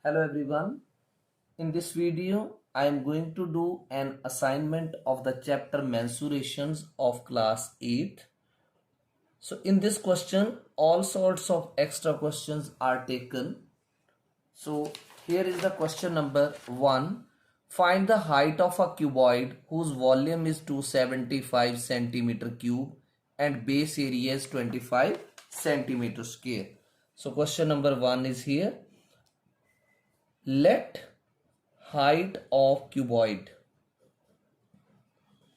Hello everyone. In this video, I am going to do an assignment of the chapter Mensurations of class 8. So in this question, all sorts of extra questions are taken. So here is the question number 1. Find the height of a cuboid whose volume is 275 centimeter cube and base area is 25 centimeter square. So question number 1 is here. Let height of cuboid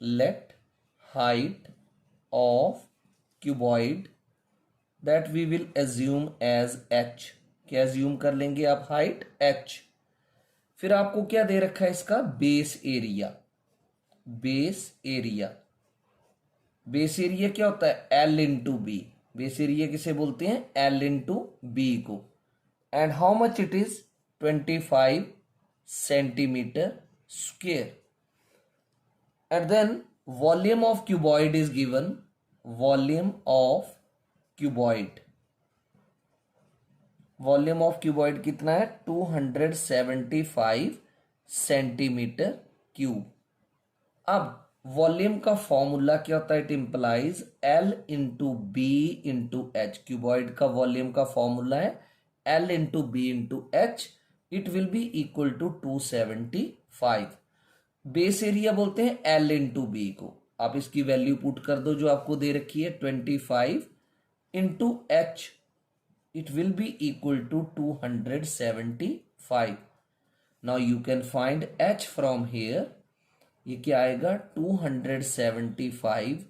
let height of cuboid that we will assume as h. क्या assume कर लेंगे आप? height h. फिर आपको क्या दे रखा है इसका? Base area. Base area base area क्या होता है? L into B. Base area किसे बोलते हैं? L इंटू बी को. And how much it is? 25 centimeter square. And then volume of cuboid is given. Volume of cuboid कितना है? 275 centimetre cube. अब वॉल्यूम का फॉर्मूला क्या होता है? It implies L into B into H. Cuboid का volume का फॉर्मूला है L into B into H. It will be equal to 275. Base area बोलते हैं L इंटू बी को. आप इसकी वैल्यू पुट कर दो जो आपको दे रखी है 25 into H. It will be equal to 275. Now you can find H from here. ये क्या आएगा? 275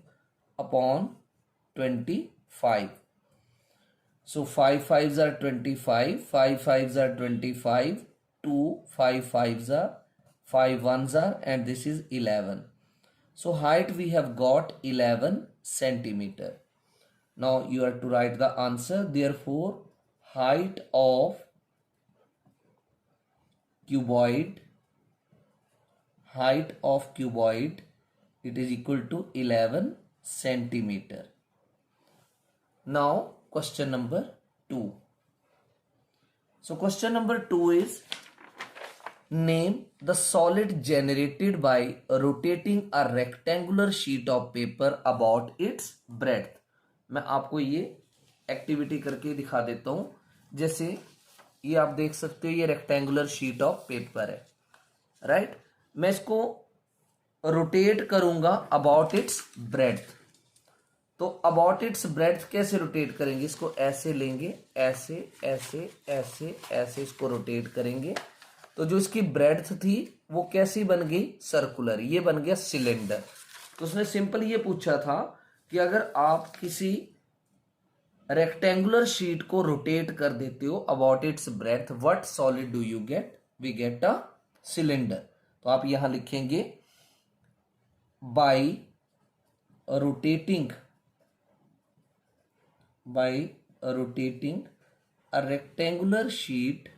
upon 25. So 5 5s are 25, 5 5s are 25, 2 5 5s are 5 1s are, and this is 11. So height we have got 11 centimeter. Now you have to write the answer. Therefore height of cuboid it is equal to 11 centimeter. Now question number 2. So question number 2 is name the solid generated by rotating a rectangular sheet of paper about its breadth. मैं आपको ये activity करके दिखा देता हूं. जैसे ये आप देख सकते हो, ये रेक्टेंगुलर शीट ऑफ पेपर है, राइट. मैं इसको रोटेट करूंगा अबाउट इट्स ब्रेडथ. तो अबाउट इट्स ब्रेड्थ कैसे रोटेट करेंगे? इसको ऐसे लेंगे, ऐसे ऐसे ऐसे ऐसे इसको रोटेट करेंगे. तो जो इसकी ब्रेड्थ थी वो कैसी बन गई? सर्कुलर. ये बन गया सिलेंडर. तो उसने सिंपल ये पूछा था कि अगर आप किसी रेक्टेंगुलर शीट को रोटेट कर देते हो about its breadth, what solid do you get? We get a cylinder. तो आप यहां लिखेंगे by rotating a rectangular sheet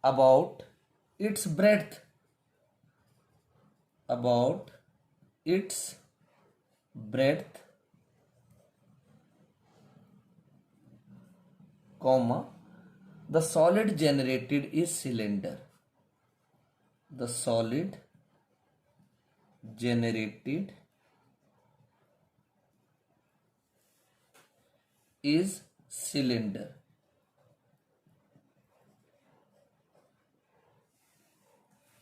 about its breadth comma the solid generated is cylinder. The solid generated is cylinder.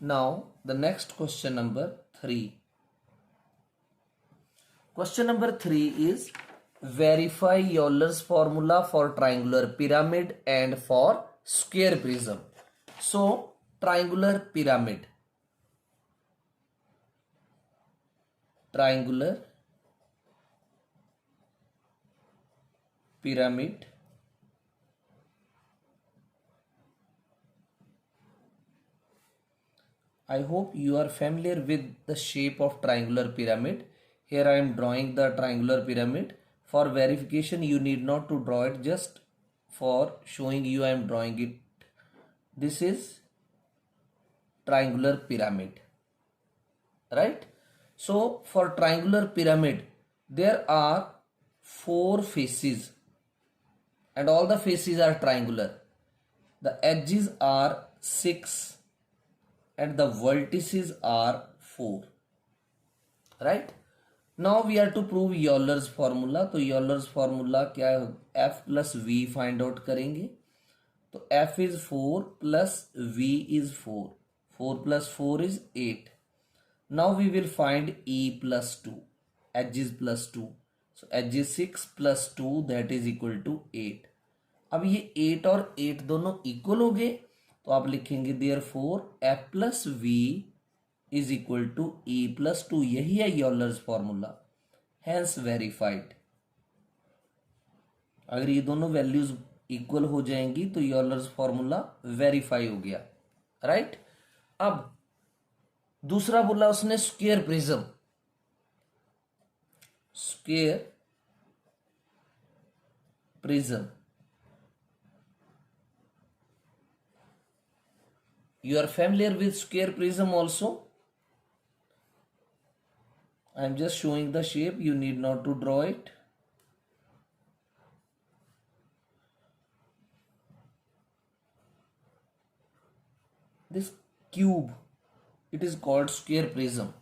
Now the next question number 3. Question number 3 is verify Euler's formula for triangular pyramid and for square prism. So triangular pyramid I hope you are familiar with the shape of triangular pyramid. Here I am drawing the triangular pyramid. For verification you need not to draw it, just for showing you I am drawing it. This is triangular pyramid, right? So for triangular pyramid there are 4 faces and all the faces are triangular. The edges are 6 and the vertices are 4. Right? Now we are to prove Euler's formula. तो Euler's formula क्या है? F plus V find out करेंगे. तो F is 4 plus V is 4. 4 plus 4 is 8. Now we will find E plus 2. Edges plus 2. So edge is 6 plus 2, that is equal to 8. अब ये 8 और 8 दोनों equal हो गए, तो आप लिखेंगे therefore F plus V is equal to E plus 2. यही है यूलर्स फॉर्मूला, hence verified. अगर ये दोनों वैल्यूज इक्वल हो जाएंगी तो यूलर्स फॉर्मूला वेरीफाई हो गया. राइट? अब दूसरा बोला उसने square prism. Square prism, you are familiar with square prism also. I am just showing the shape, you need not to draw it. This cube, it is called square prism.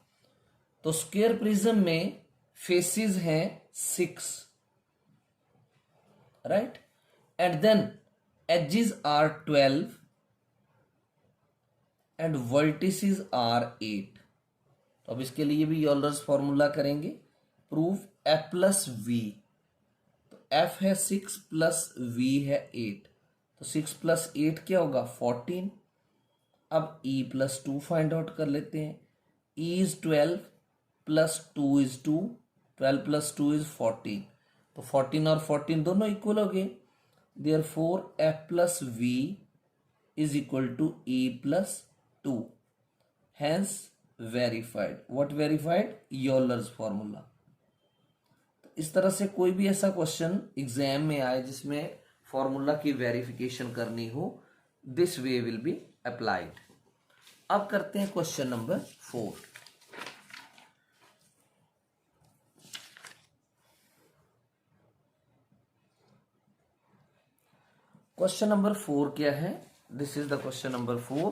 तो square prism में faces हैं 6, right? And then edges are 12 and vertices are 8. तो अब इसके लिए भी Euler's formula करेंगे. Proof F plus V. तो F है 6 प्लस V है 8. तो 6 प्लस 8 क्या होगा? 14. अब E प्लस 2 फाइंड आउट कर लेते हैं. E is 12 plus 2 is 2. 12 plus 2 is 14. तो 14 और 14 दोनों इक्वल हो गए. Therefore F plus V is equal to E plus 2. Hence verified. What verified? Euler's formula. तो इस तरह से कोई भी ऐसा क्वेश्चन एग्जाम में आए जिसमें फॉर्मूला की वेरिफिकेशन करनी हो, this way will be applied. अब करते हैं क्वेश्चन नंबर 4. क्वेश्चन नंबर 4 क्या है? This is the question number 4.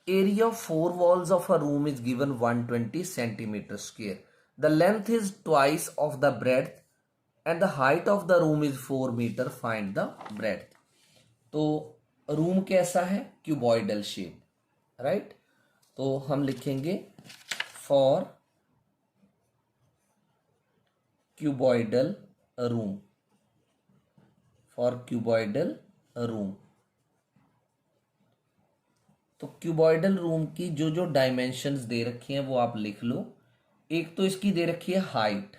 Area of 4 walls of a room is given 120 centimeter square. The length is twice of the breadth and the height of the room is 4 meter. Find the breadth. तो room कैसा है? Cuboidal shape. Right? तो हम लिखेंगे for cuboidal room. For cuboidal room. तो cuboidal room की जो जो डायमेंशंस दे रखी हैं वो आप लिख लो. एक तो इसकी दे रखी है हाइट.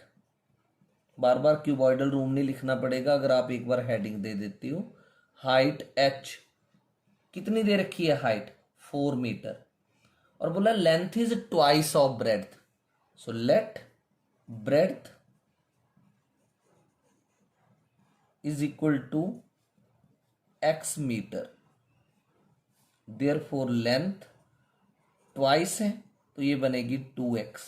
बार बार क्यूबॉइडल रूम नहीं लिखना पड़ेगा अगर आप एक बार हेडिंग दे देती हो. हाइट h कितनी दे रखी है? Height 4 metre. और बोला length is twice of breadth. So let breadth is equal to x metre. Therefore length twice है तो ये बनेगी 2x.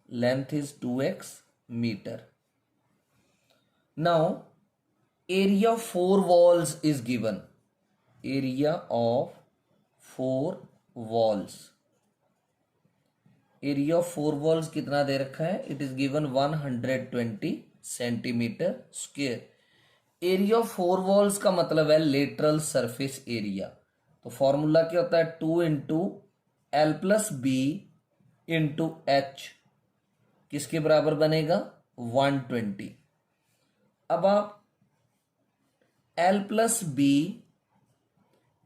Length is 2x metre. Now area of 4 walls is given. Area of 4 walls. Area of 4 walls कितना दे रखा है? It is given 120 centimetre square. Area of 4 walls का मतलब है लेटरल सरफेस एरिया. तो फॉर्मूला क्या होता है? 2 into L plus B into H किसके बराबर बनेगा? 120. अब आप L plus B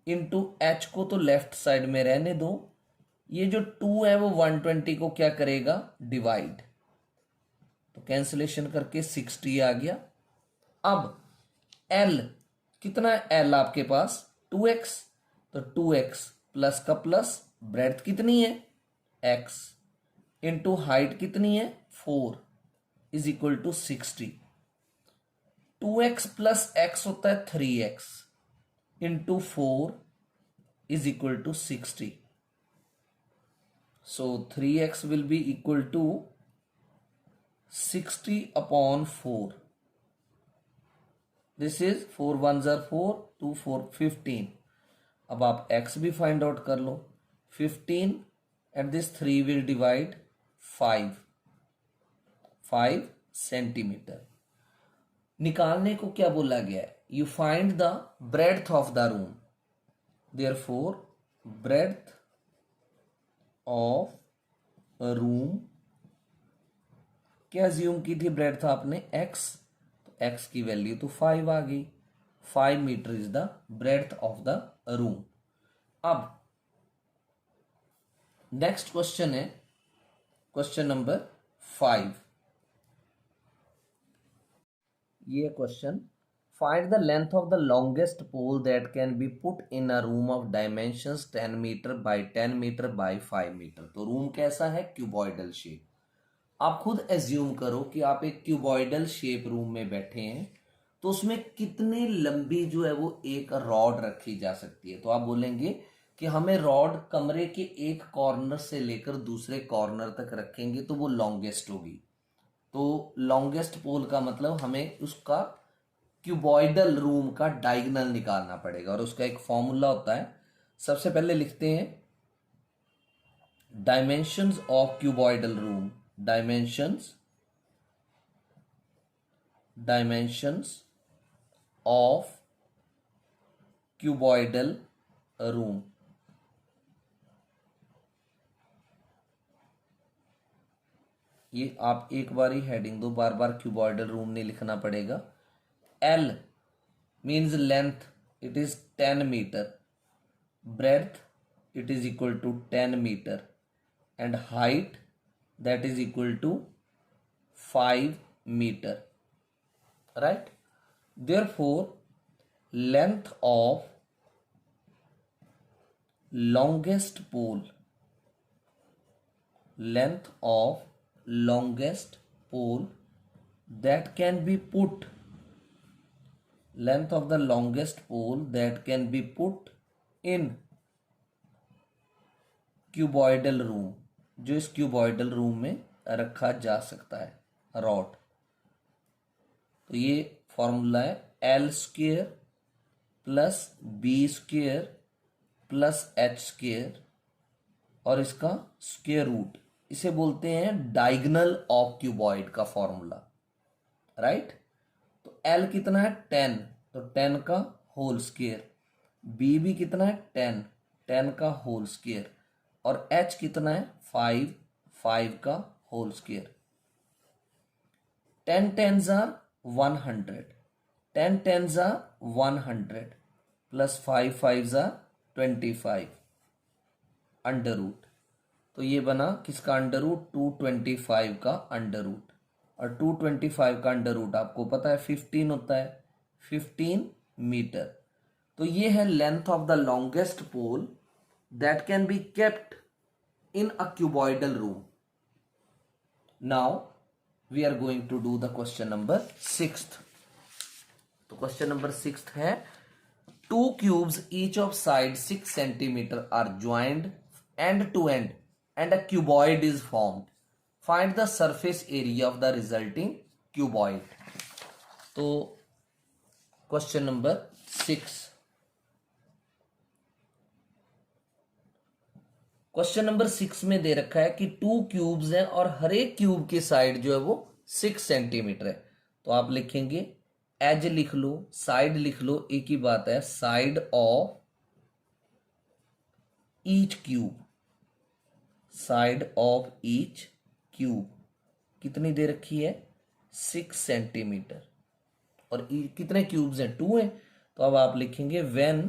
into H को तो लेफ्ट साइड में रहने दो. ये जो 2 है वो 120 को क्या करेगा? डिवाइड. तो कैंसिलेशन करके 60 आ गया. अब एल कितना है? एल आपके पास 2x. तो 2x प्लस का प्लस, ब्रेड्थ कितनी है? x इंटू हाइट कितनी है? 4 is equal to 60. 2x plus x होता है 3x into 4 is equal to 60. So 3x will be equal to 60/4, this is 4 1 4, 2 4 15। अब आप x भी फाइंड आउट कर लो। 15 and this 3 will divide 5 centimetre. निकालने को क्या बोला गया है? You find the breadth of the room. Therefore breadth of room, क्या अज्यूम की थी ब्रेड्थ आपने? x, तो x की वैल्यू तो 5 आ गई। 5 metre is the breadth of the room. अब नेक्स्ट क्वेश्चन है क्वेश्चन नंबर 5। ये question, find the length of the longest pole that can be put in a room of dimensions 10 metre by 10 metre by 5 metre. तो room कैसा है? Cuboidal shape. आप खुद assume करो कि आप एक क्यूबॉइडल शेप रूम में बैठे हैं, तो उसमें कितनी लंबी जो है वो एक रॉड रखी जा सकती है? तो आप बोलेंगे कि हमें रॉड कमरे के एक कॉर्नर से लेकर दूसरे कॉर्नर तक रखेंगे तो वो लॉन्गेस्ट होगी। तो लॉन्गेस्ट पोल का मतलब हमें उसका क्यूबॉइडल रूम का डायगोनल निकालना पड़ेगा, और उसका एक फॉर्मूला होता है। सबसे पहले लिखते हैं dimensions of cuboidal room. Dimensions of cuboidal room. ये आप एक बार ही हेडिंग दो, बार बार क्यूबॉइडल रूम नहीं लिखना पड़ेगा। L means length, it is 10 meter. Breadth, it is equal to 10 meter. And height, that is equal to 5 meter. Right? Therefore, length of longest pole that can be put, length of the longest pole that can be put in cuboidal room, जो इस cuboidal room में रखा जा सकता है, rod. तो ये formula है L square plus B square plus H square और इसका स्क्वेयर रूट। इसे बोलते हैं डायगोनल ऑफ क्यूबॉइड का फॉर्मूला, राइट। तो L कितना है? 10, तो 10 का होल स्क्वेयर। B भी कितना है? 10, 10 का होल स्क्वेयर। और H कितना है? 5, 5 का whole square. 10 10s are 100, 10 10s are 100 plus 5 5s are 25 under root. तो ये बना किसका अंडर रूट? 225 का अंडर रूट। और 225 का अंडर रूट आपको पता है 15 होता है, 15 मीटर। तो ये है length of the longest pole that can be kept in a cuboidal room. Now we are going to do the question number 6। तो क्वेश्चन नंबर 6 है, 2 cubes each of side 6 centimeter are joined end to end and a cuboid is formed. Find the surface area of the resulting cuboid. तो question number 6, question number 6 में दे रखा है कि 2 cubes हैं और हर एक क्यूब की साइड जो है वो 6 सेंटीमीटर है। तो आप लिखेंगे, एज लिख लो, साइड लिख लो, एक ही बात है। Side of each cube, side of each cube कितनी दे रखी है? 6 सेंटीमीटर। और कितने क्यूब्स हैं? 2 हैं। तो अब आप लिखेंगे when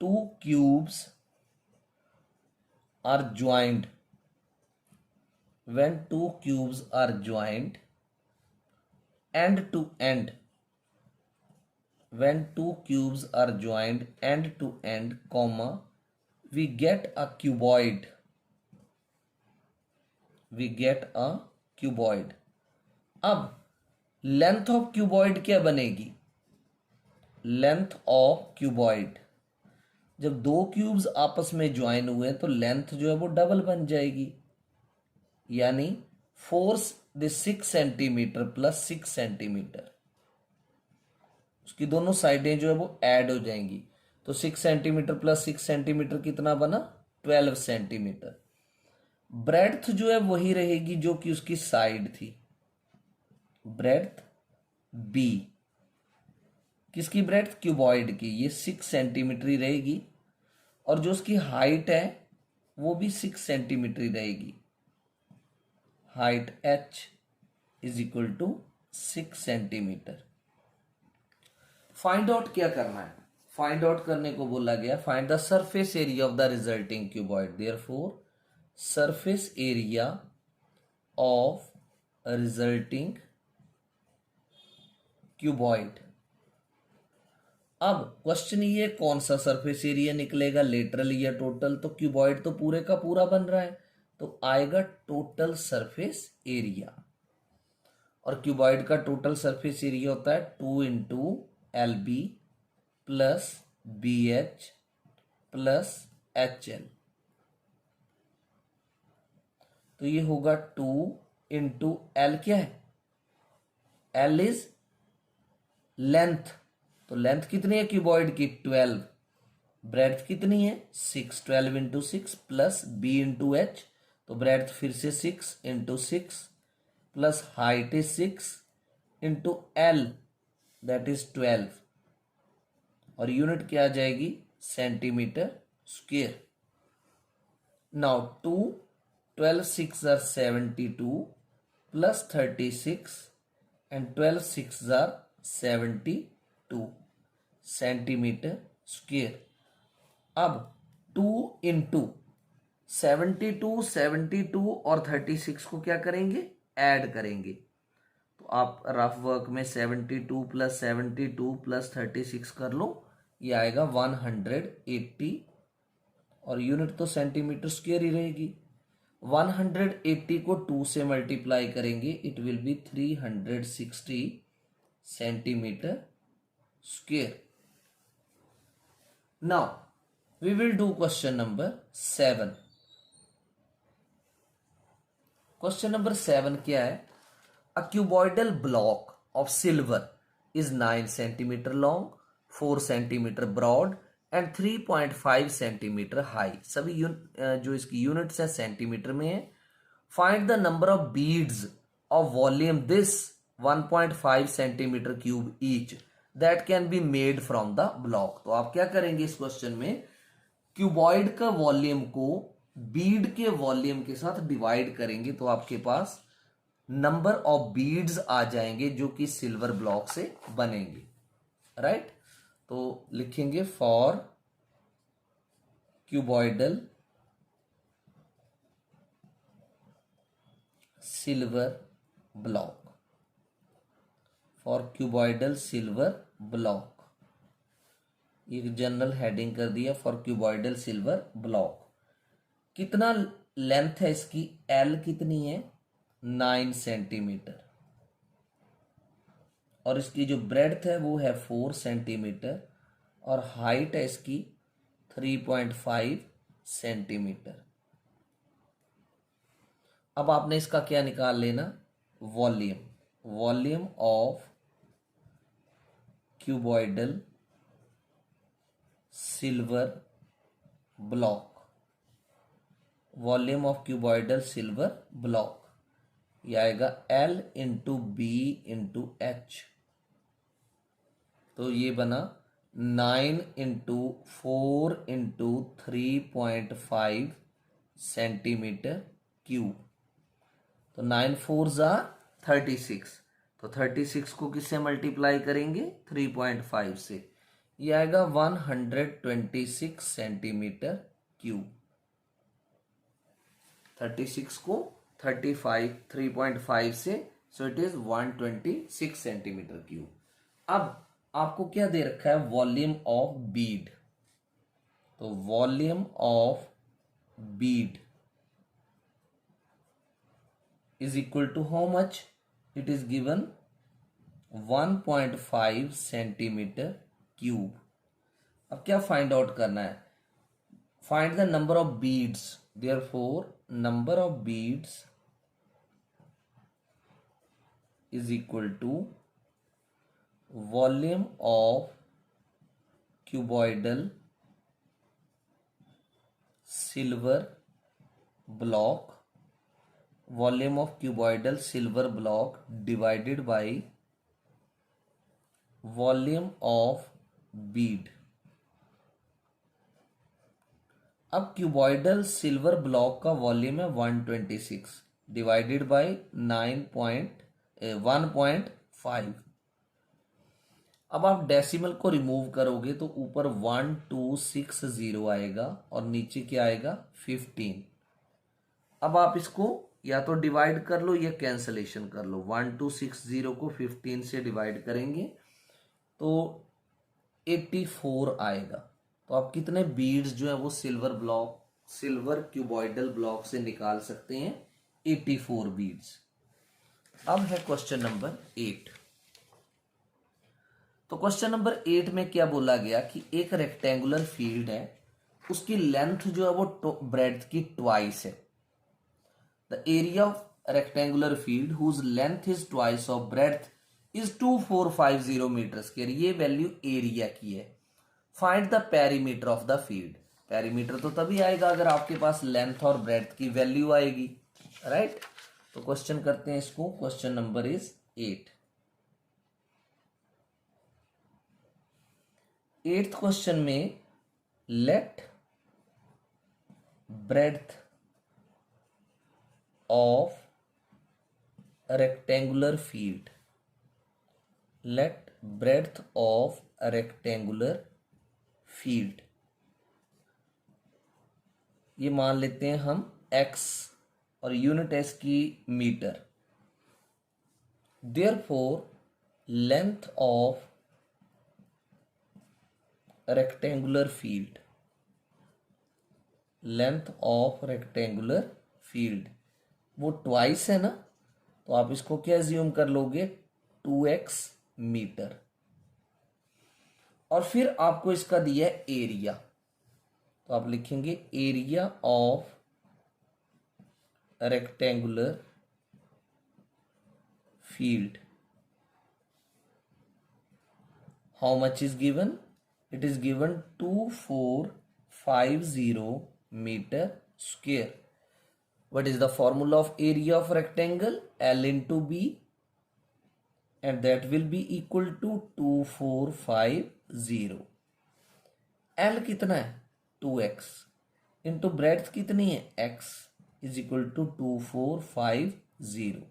2 cubes are joined, when 2 cubes are joined end to end, when 2 cubes are joined end to end, comma, we get a cuboid, we get a cuboid। अब लेंथ ऑफ क्यूबॉइड क्या बनेगी? Length of cuboid, जब 2 cubes आपस में join हुए तो length जो है वो डबल बन जाएगी, यानी force this 6 centimetre plus 6 centimetre, उसकी दोनों साइडें जो है वो ऐड हो जाएंगी। तो 6 सेंटीमीटर प्लस 6 सेंटीमीटर कितना बना? 12 सेंटीमीटर। ब्रेड्थ जो है वही रहेगी जो कि उसकी साइड थी, ब्रेड्थ बी। किसकी ब्रेड्थ? क्यूबॉइड की, ये 6 सेंटीमीटर ही रहेगी। और जो उसकी हाइट है वो भी 6 सेंटीमीटर ही रहेगी। Height h is equal to 6 centimetre. Find out क्या करना है? फाइंड आउट करने को बोला गया find the surface area of the resulting cuboid. Therefore surface area of resulting cuboid. अब क्वेश्चन ये कौन सा सरफेस एरिया निकलेगा, लेटरल या टोटल? तो क्यूबॉइड तो पूरे का पूरा बन रहा है, तो आएगा टोटल सरफेस एरिया। और क्यूबॉइड का टोटल सरफेस एरिया होता है 2 into L B plus B H plus H L. तो ये होगा 2 इंटू एल, क्या है? एल इज लेंथ, तो लेंथ कितनी है क्यूबॉइड की? 12। ब्रेड्थ कितनी है? 6। 12 into 6 plus B into H, तो ब्रेड्थ फिर से 6 into 6 plus height is 6 into L that is 12, और यूनिट क्या आ जाएगी? Centimetre square. Now 2 12 6 are 72 plus 36 and 12 6 are 72 centimetre square. अब 2 इंटू 72 और 36 को क्या करेंगे? ऐड करेंगे। तो आप रफ वर्क में 72 प्लस 72 प्लस 36 कर लो, ये आएगा 180, और यूनिट तो सेंटीमीटर स्क्वायर ही रहेगी। 180 को 2 से मल्टीप्लाई करेंगे, it will be 360 centimetre square. Now we will do question number 7। Question number 7 क्या है? A cuboidal block of silver is 9 centimeter long, 4 centimeter broad and 3.5 centimeter high. सभी जो इसकी यूनिट्स है सेंटीमीटर में है। Find the number of beads of volume this 1.5 centimeter cube each that can be made from the block. तो आप क्या करेंगे इस क्वेश्चन में? क्यूबॉइड का वॉल्यूम को बीड के वॉल्यूम के साथ डिवाइड करेंगे, तो आपके पास नंबर ऑफ बीड्स आ जाएंगे जो कि सिल्वर ब्लॉक से बनेंगे, राइट? तो लिखेंगे for cuboidal silver block, for cuboidal silver block, एक जनरल हेडिंग कर दिया फॉर क्यूबॉइडल सिल्वर ब्लॉक। कितना लेंथ है इसकी? एल कितनी है? 9 सेंटीमीटर, और इसकी जो ब्रेड्थ है वो है 4 सेंटीमीटर, और हाइट है इसकी 3.5 सेंटीमीटर। अब आपने इसका क्या निकाल लेना? Volume. Volume of cuboidal silver block, volume of cuboidal silver block, ये आएगा L into B into H. तो ये बना 9 इंटू 4 इंटू 3.5 सेंटीमीटर क्यूब। तो 9 4 ज़ा 36, तो 36 को किससे मल्टीप्लाई करेंगे? 3.5 से, ये आएगा 126 सेंटीमीटर क्यूब। 36 को 3.5 से, so it is 126 centimetre cube. अब आपको क्या दे रखा है? Volume of bead. तो volume of bead is equal to how much? It is given 1.5 centimetre cube. अब क्या फाइंड आउट करना है? Find the number of beads. Therefore number of beads is equal to volume of cuboidal silver block, volume of cuboidal silver block divided by volume of bead. अब cuboidal silver block का volume है 126 divided by 1.5। अब आप decimal को remove करोगे तो ऊपर 1260 आएगा और नीचे क्या आएगा 15। अब आप इसको या तो डिवाइड कर लो या कैंसलेशन कर लो। 1260 को 15 से डिवाइड करेंगे तो 84 आएगा। तो आप कितने बीड्स जो है वो सिल्वर क्यूबॉइडल ब्लॉक से निकाल सकते हैं 84 बीड्स। अब है क्वेश्चन नंबर 8। तो क्वेश्चन नंबर 8 में क्या बोला गया कि एक रेक्टेंगुलर फील्ड है, उसकी लेंथ जो है वो ब्रेड्थ की ट्वाइस है। The area of rectangular field whose length is twice of breadth is 2450 metre square. ये वैल्यू एरिया की है। Find the perimeter of the field. Perimeter तो तभी आएगा अगर आपके पास लेंथ और ब्रेड्थ की वैल्यू आएगी, राइट। तो क्वेश्चन करते हैं इसको। Question number is 8। 8th question में let breadth of rectangular field, let breadth of rectangular field, ये मान लेते हैं हम x और यूनिट है इसकी metre. Therefore length of rectangular field, length of rectangular field वो ट्वाइस है ना, तो आप इसको क्या एज्यूम कर लोगे 2x मीटर। और फिर आपको इसका दिया है एरिया, तो आप लिखेंगे area of rectangular field. How much is given? It is given 2450 metre square. What is the formula of area of rectangle? L into B, and that will be equal to 2450। L कितना है 2x into breadth कितनी है x is equal to 2450।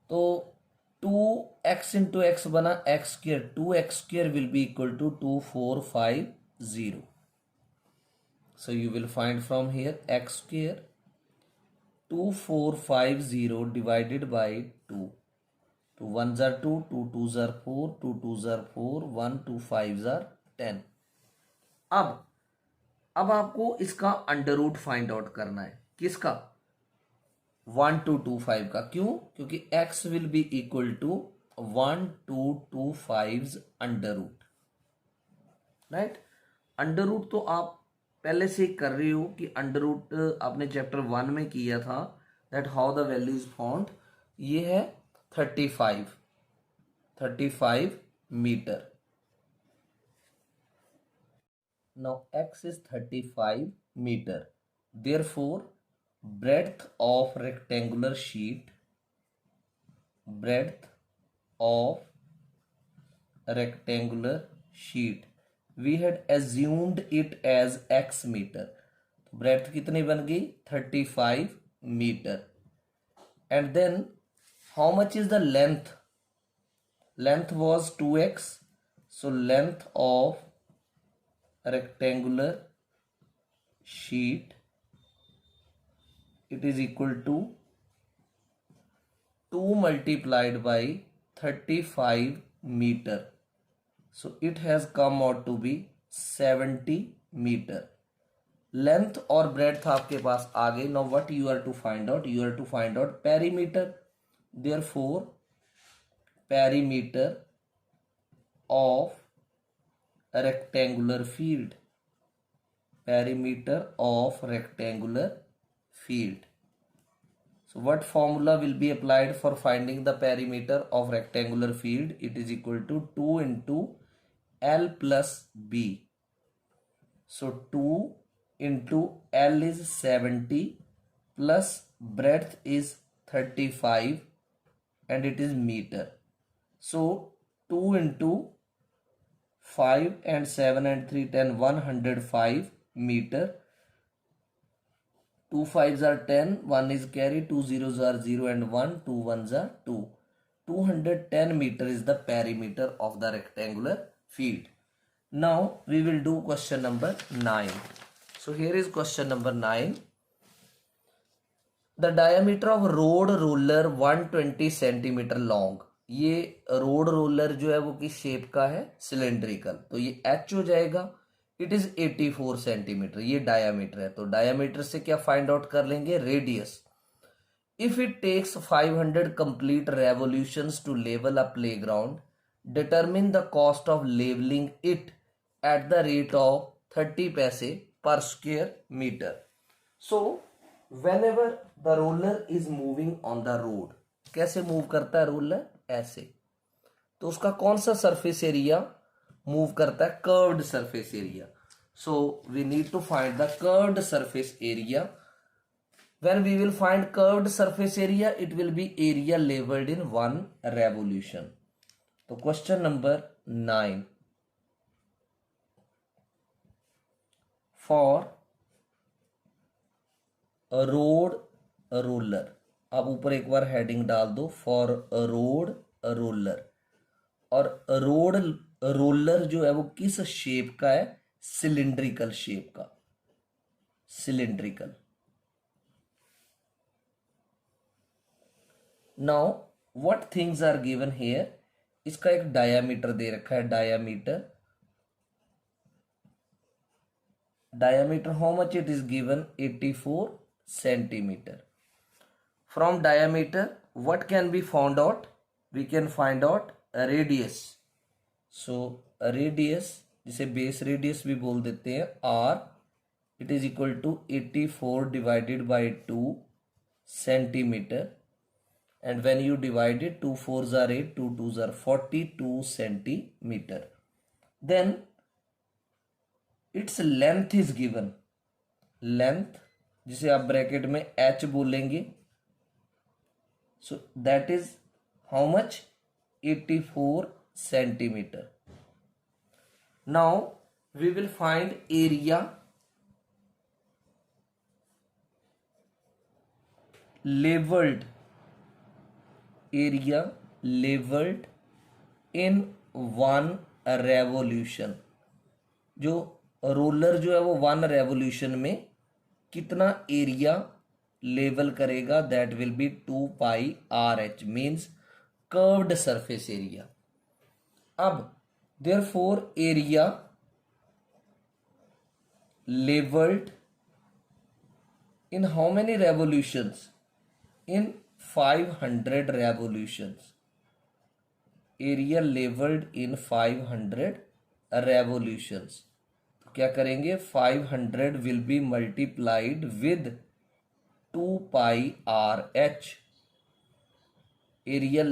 तो 2x into x बना x square, 2x square will be equal to 2450। So you will find from here x square 2450 divided by 2. 2 1s are 2, 2 2s are 4, 2 2s are 4, 1 2 5s are 10। अब आपको इसका under root find out करना है। किसका? 1225 का। क्यों? क्योंकि x will be equal to 1225 under root, right. Under root तो आप पहले से कर रही हो कि अंडर रूट आपने चैप्टर 1 में किया था, that how the value is found. ये है 35 metre. Now x is 35 metre, therefore breadth of rectangular sheet, breadth of rectangular sheet we had assumed it as x metre. तो ब्रेड्थ कितनी बन गई 35 metre. And then how much is the length? Length was 2x, so length of rectangular sheet it is equal to 2 multiplied by 35 meter. So it has come out to be 70 meter. Length और breadth आपके पास आ गई। Now what you are to find out? You are to find out perimeter. Therefore perimeter of a rectangular field, perimeter of rectangular field, So what formula will be applied for finding the perimeter of rectangular field? It is equal to 2 into L plus B. So 2 into L is 70 plus breadth is 35 and it is meter. So 2 into 5 and 7 and 3 10 105 meter. 2 5s are 10, 1 is carry, 2 zeros are 0 and 1, 2 1s are 2. 210 meter is the perimeter of the rectangular field. Now we will do question number 9. So here is question number 9. The diameter of road roller 120 centimetre long. ये road roller जो है वो किस shape का है? Cylindrical. तो ये H हो जाएगा. It is 84 centimetre. ये डायामीटर है. तो डायामीटर से क्या फाइंड आउट कर लेंगे? Radius. If it takes 500 complete revolutions to level a playground, determine the cost of levelling it at the rate of 30 paise per square metre. So whenever the roller is moving on the road, कैसे move करता है roller? ऐसे. तो उसका कौन सा surface area move करता है? Curved surface area. So we need to find the curved surface area. when we will find curved surface area, it will be area leveled in one revolution. तो question number 9. For road roller. आप ऊपर एक बार heading डाल दो, for road roller. और road roller जो है वो किस शेप का है? सिलिंड्रिकल शेप का. Cylindrical. Now what things are given here? इसका एक डायामीटर दे रखा है. Diameter how much it is given? 84 centimeter. From diameter what can be found out? We can find out a radius. So a radius, जिसे base radius भी बोल देते हैं, r, it is equal to 84 divided by 2 centimeter. And when you divide it, 2 4s are 8, 2 2s are 42 centimeter. Then its length is given. Length, जिसे आप bracket में h बोलेंगे. So that is how much? 84 centimeter. Now we will find area leveled. Area leveled in one revolution. जो roller जो है वो 1 revolution में कितना एरिया लेवल करेगा? That will be 2 pi r h, means curved surface area. अब therefore area levelled in how many revolutions? In 500 revolutions. Area levelled in 500 revolutions. तो क्या करेंगे? 500 will be multiplied with 2 pi r h. Area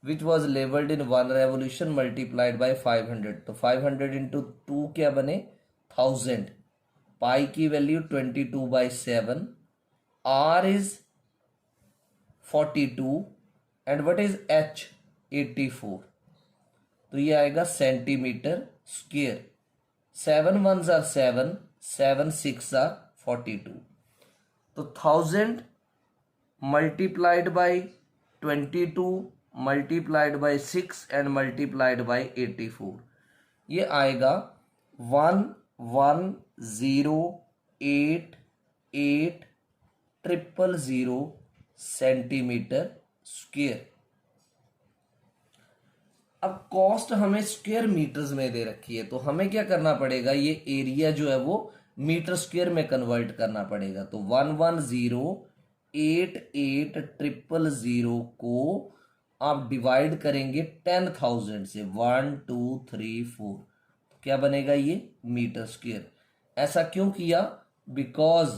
which was leveled in 1 revolution multiplied by 500. तो 500 into 2 क्या बने? 1000. pi की value 22 by 7. r is 42 and what is h? 84. तो ये आएगा centimetre square. 7 1s are 7, 7 6 are 42. तो 1000 multiplied by 22 multiplied by 6 and multiplied by 84. ये आएगा 1108800 सेंटीमीटर स्क्वायर. अब कॉस्ट हमें स्क्वायर मीटर्स में दे रखी है, तो हमें क्या करना पड़ेगा? ये एरिया जो है वो मीटर स्क्वायर में कन्वर्ट करना पड़ेगा. तो 1108800 को आप डिवाइड करेंगे 10,000 से. 1 2 3 4. तो क्या बनेगा? ये मीटर स्क्वायर. ऐसा क्यों किया? बिकॉज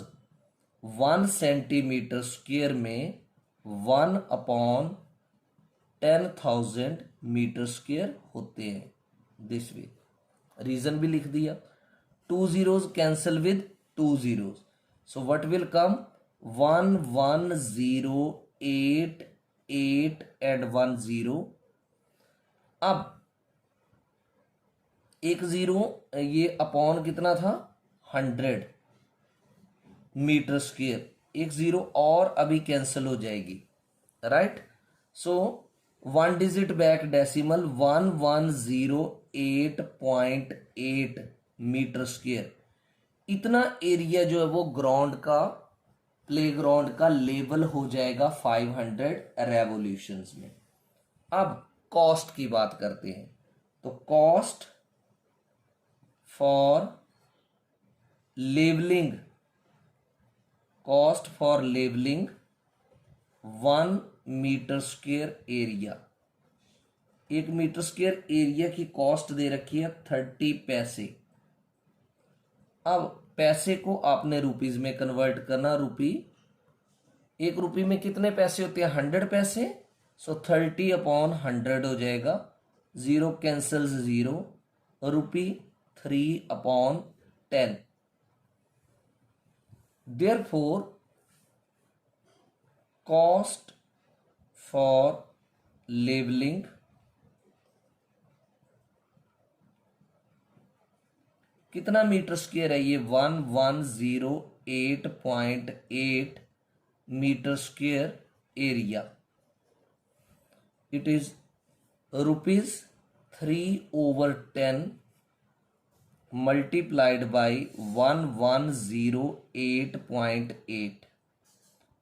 1 सेंटीमीटर स्क्वायर में 1/10,000 मीटर स्क्वायर होते हैं। दिस वे रीजन भी लिख दिया। 2 zeros cancel with 2 zeros, so what will come 11088 add 1 0। अब एक जीरो ये अपॉन कितना था 100 मीटर स्क्वायर, एक जीरो और अभी कैंसिल हो जाएगी, right. So 1 digit back decimal 1108.8 metre square. इतना एरिया जो है वो ग्राउंड का, प्लेग्राउंड का लेवल हो जाएगा 500 रेवोल्यूशंस में। अब कॉस्ट की बात करते हैं, तो cost for levelling, cost for levelling 1 metre square area, 1 metre square area की कॉस्ट दे रखी है 30 पैसे। अब पैसे को आपने रुपीज में कन्वर्ट करना। रुपी, 1 रुपये में कितने पैसे होते हैं 100 पैसे, सो 30/100 हो जाएगा, zero cancels zero, rupee 3/10। Therefore cost for levelling कितना मीटर स्क्वायर है ये 1108.8 metre square area. It is rupees 3/10 multiplied by 1108.8,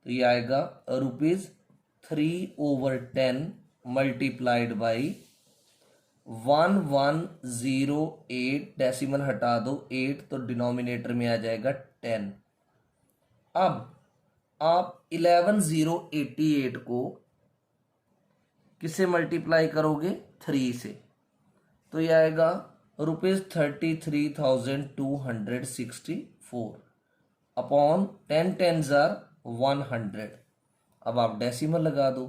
तो ये आएगा रुपीज 3/10 मल्टीप्लाइड बाई 1108, डेसिमल हटा दो 8 तो डिनोमिनेटर में आ जाएगा 10। अब आप 11088 को किससे मल्टीप्लाई करोगे 3 से, तो ये आएगा रुपीज 33,264 अपॉन 10 10s आर 100। अब आप डेसिमल लगा दो,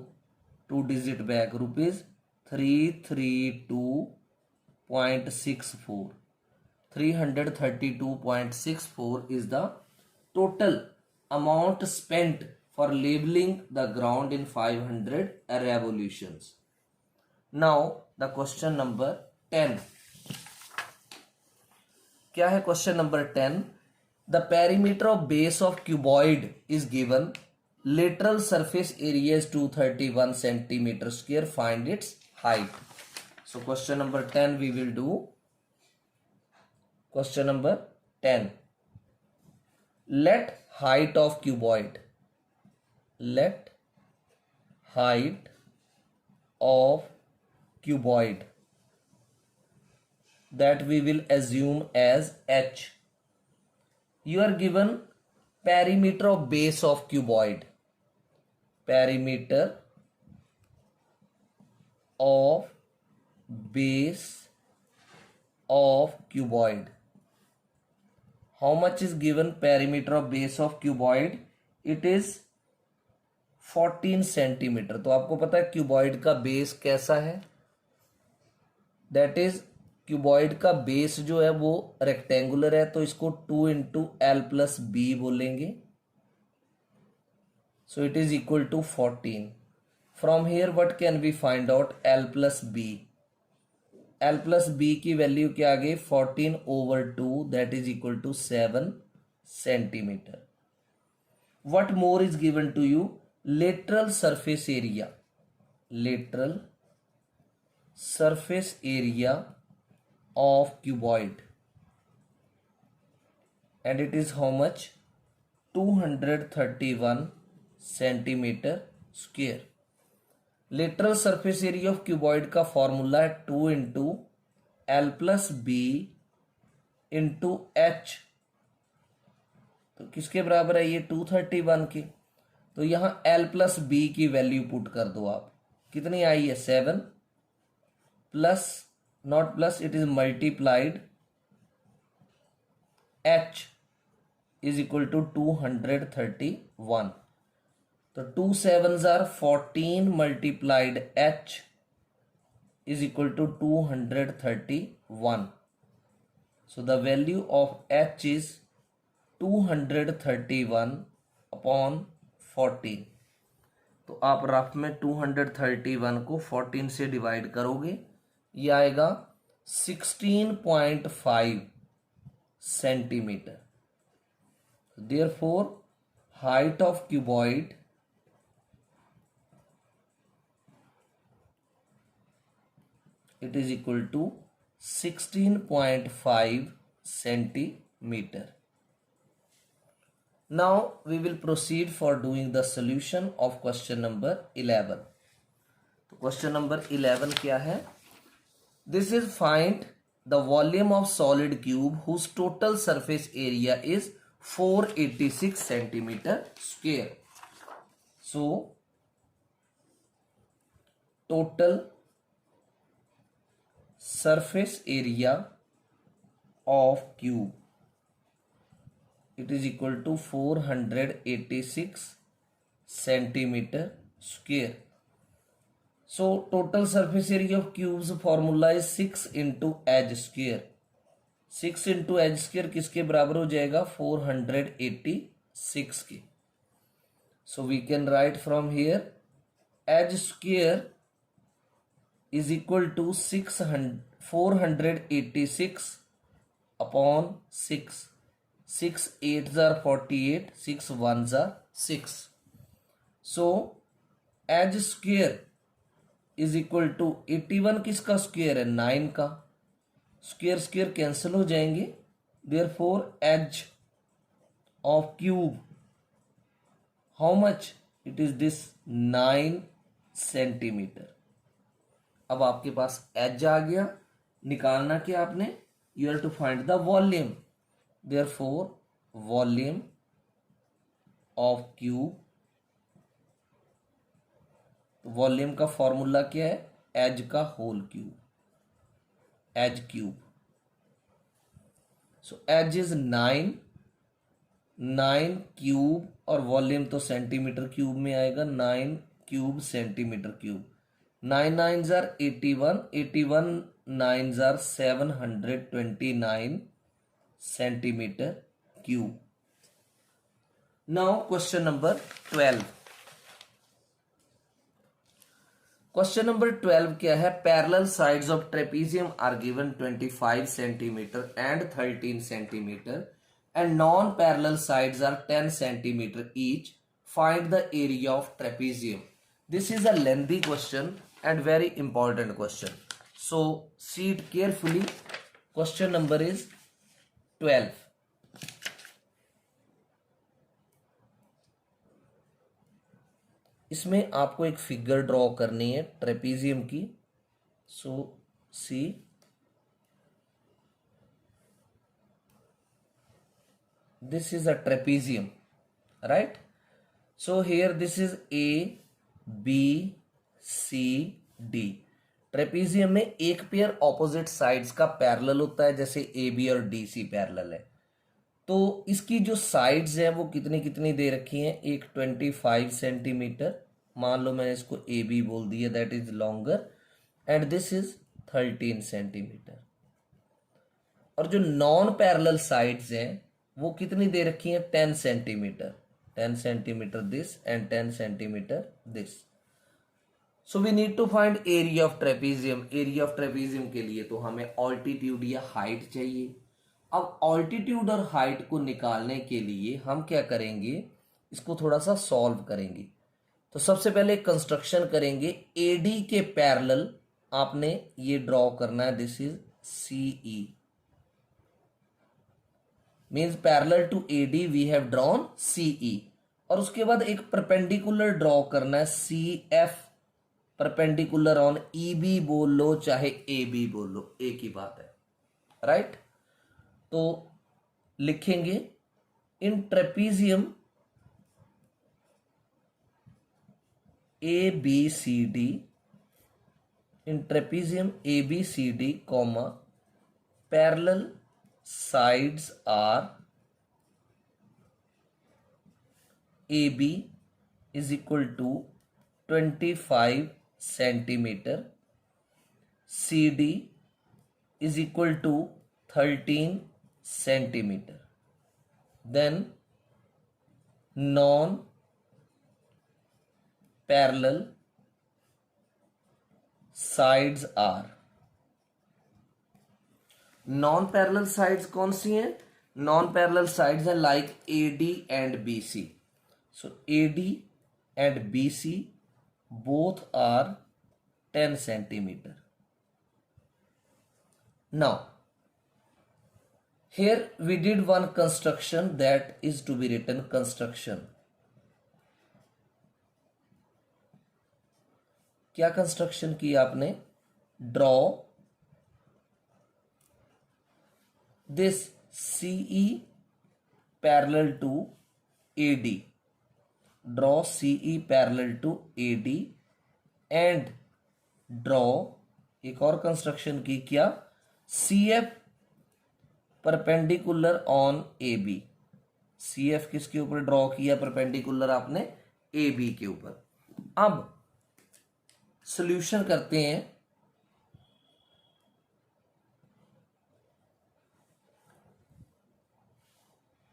2 digit back, rupees 332.64, 332.64 is the total amount spent for labeling the ground in 500 revolutions. Now the question number 10. क्या है question number 10? The perimeter of base of cuboid is given. Lateral surface area is 231 centimeter square. Find its height. So question number 10 we will do. Question number 10. Let height of cuboid. Let height of cuboid that we will assume as h. You are given perimeter of base of cuboid. Perimeter of base of cuboid. How much is given perimeter of base of cuboid? It is 14 centimetre. तो आपको पता है cuboid का base कैसा है, that is cuboid का base जो है वो रेक्टेंगुलर है, तो इसको 2 × L+B बोलेंगे। So it is equal to 14। From here what can we find out L+B? L+B की वैल्यू क्या आ गई 14/2, that is equal to 7 centimetre. What more is given to you? Lateral surface area, lateral surface area of cuboid, and it is how much? 231 centimeter square. Lateral surface area of cuboid का formula है 2 × L+B × H। तो किसके बराबर है ये 231 के, तो यहां L+B की वैल्यू पुट कर दो आप, कितनी आई है 7 plus, not plus, it is multiplied, H is equal to 231. तो 2 sevens are 14 multiplied h is equal to 231. So the value of h is 231 upon 14. तो आप रफ में 231 को 14 से डिवाइड करोगे, ये आएगा 16.5 centimetre. Therefore, height of cuboid it is equal to 16.5 centimeter. Now we will proceed for doing the solution of question number 11. तो question number 11 क्या है? This is find the volume of solid cube whose total surface area is 486 centimeter square. So total surface area of cube it is equal to 486 centimeter square. So total surface area of cube's formula is 6 into h square. 6 into h square किसके बराबर हो जाएगा? 486 के. So we can write from here h square is equal to 486 upon 6. 6 8s are 48, 6 1s are 6. So h square is equal to 81 किसका square है? 9 का. Square square cancel हो जाएंगे. Therefore h of cube how much? It is this 9 centimetre. अब आपके पास h आ गया. निकालना क्या आपने? You have to find the volume. Therefore volume of cube, volume का फॉर्मूला क्या है? एज का whole cube, edge cube. So edge is 9 cube और वॉल्यूम तो सेंटीमीटर क्यूब में आएगा. 9 cube centimetre cube. 9 9s are 81, 81 9s are 729 centimeter cube. Now question number 12. Question number 12 क्या है? Parallel sides of trapezium are given 25 centimeter and 13 centimeter and non-parallel sides are 10 centimeter each. Find the area of trapezium. This is a lengthy question and very important question. So see it carefully. Question number is 12. इसमें आपको एक figure draw करनी है trapezium की. So see this is a trapezium, right? So here this is A B C D. Trapezium में एक pair opposite sides का parallel होता है, जैसे ए बी और डी सी पैरेलल है. तो इसकी जो साइड्स हैं वो कितनी कितनी दे रखी हैं? एक 25 सेंटीमीटर, मान लो मैंने इसको ए बी बोल दिया, that is longer, and this is 13 centimetre. और जो नॉन पैरेलल साइड्स हैं वो कितनी दे रखी हैं? 10 centimetre. 10 centimetre this and 10 centimetre this. So we need to find area of trapezium. Area of trapezium के लिए तो हमें ऑल्टीट्यूड या हाइट चाहिए. अब ऑल्टीट्यूड और हाइट को निकालने के लिए हम क्या करेंगे? इसको थोड़ा सा सॉल्व करेंगे. तो सबसे पहले कंस्ट्रक्शन करेंगे. एडी के पैरेलल आपने ये ड्रॉ करना है. This is CE, means parallel to AD we have drawn CE. और उसके बाद एक परपेंडिकुलर ड्रॉ करना है, C F, perpendicular on E B बोल लो चाहे ए बी बोल लो, एक ही बात है, राइट? तो लिखेंगे in trapezium A B C D, in trapezium A B C D comma parallel sides are A B is equal to 25 centimetre, C D is equal to 13 centimetre. Then non parallel sides are. Non parallel sides कौन सी हैं? Non parallel sides हैं like A D and B C. So A D and B C both are 10 centimetre. Now here we did one construction that is to be written construction. क्या construction की आपने? Draw this CE parallel to AD. Draw CE parallel to AD and draw एक और construction की क्या? CF perpendicular on AB. CF किसके ऊपर draw किया परपेंडिकुलर आपने? AB के ऊपर. अब सॉल्यूशन करते हैं.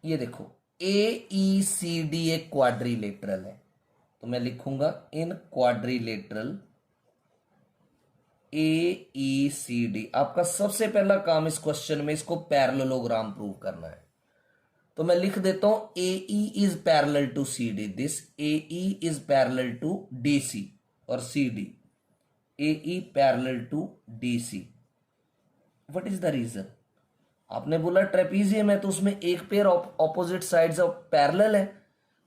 ये देखो AECD एक क्वाड्रिलेटरल है, तो मैं लिखूंगा इन क्वाड्रिलेटरल AECD. आपका सबसे पहला काम इस क्वेश्चन में इसको पैरेललोग्राम प्रूव करना है, तो मैं लिख देता हूं AE is parallel to CD. This AE is parallel to DC और CD. AE parallel to DC. What is the reason? आपने बोला ट्रेपीजियम है तो उसमें एक pair opposite sides of parallel है,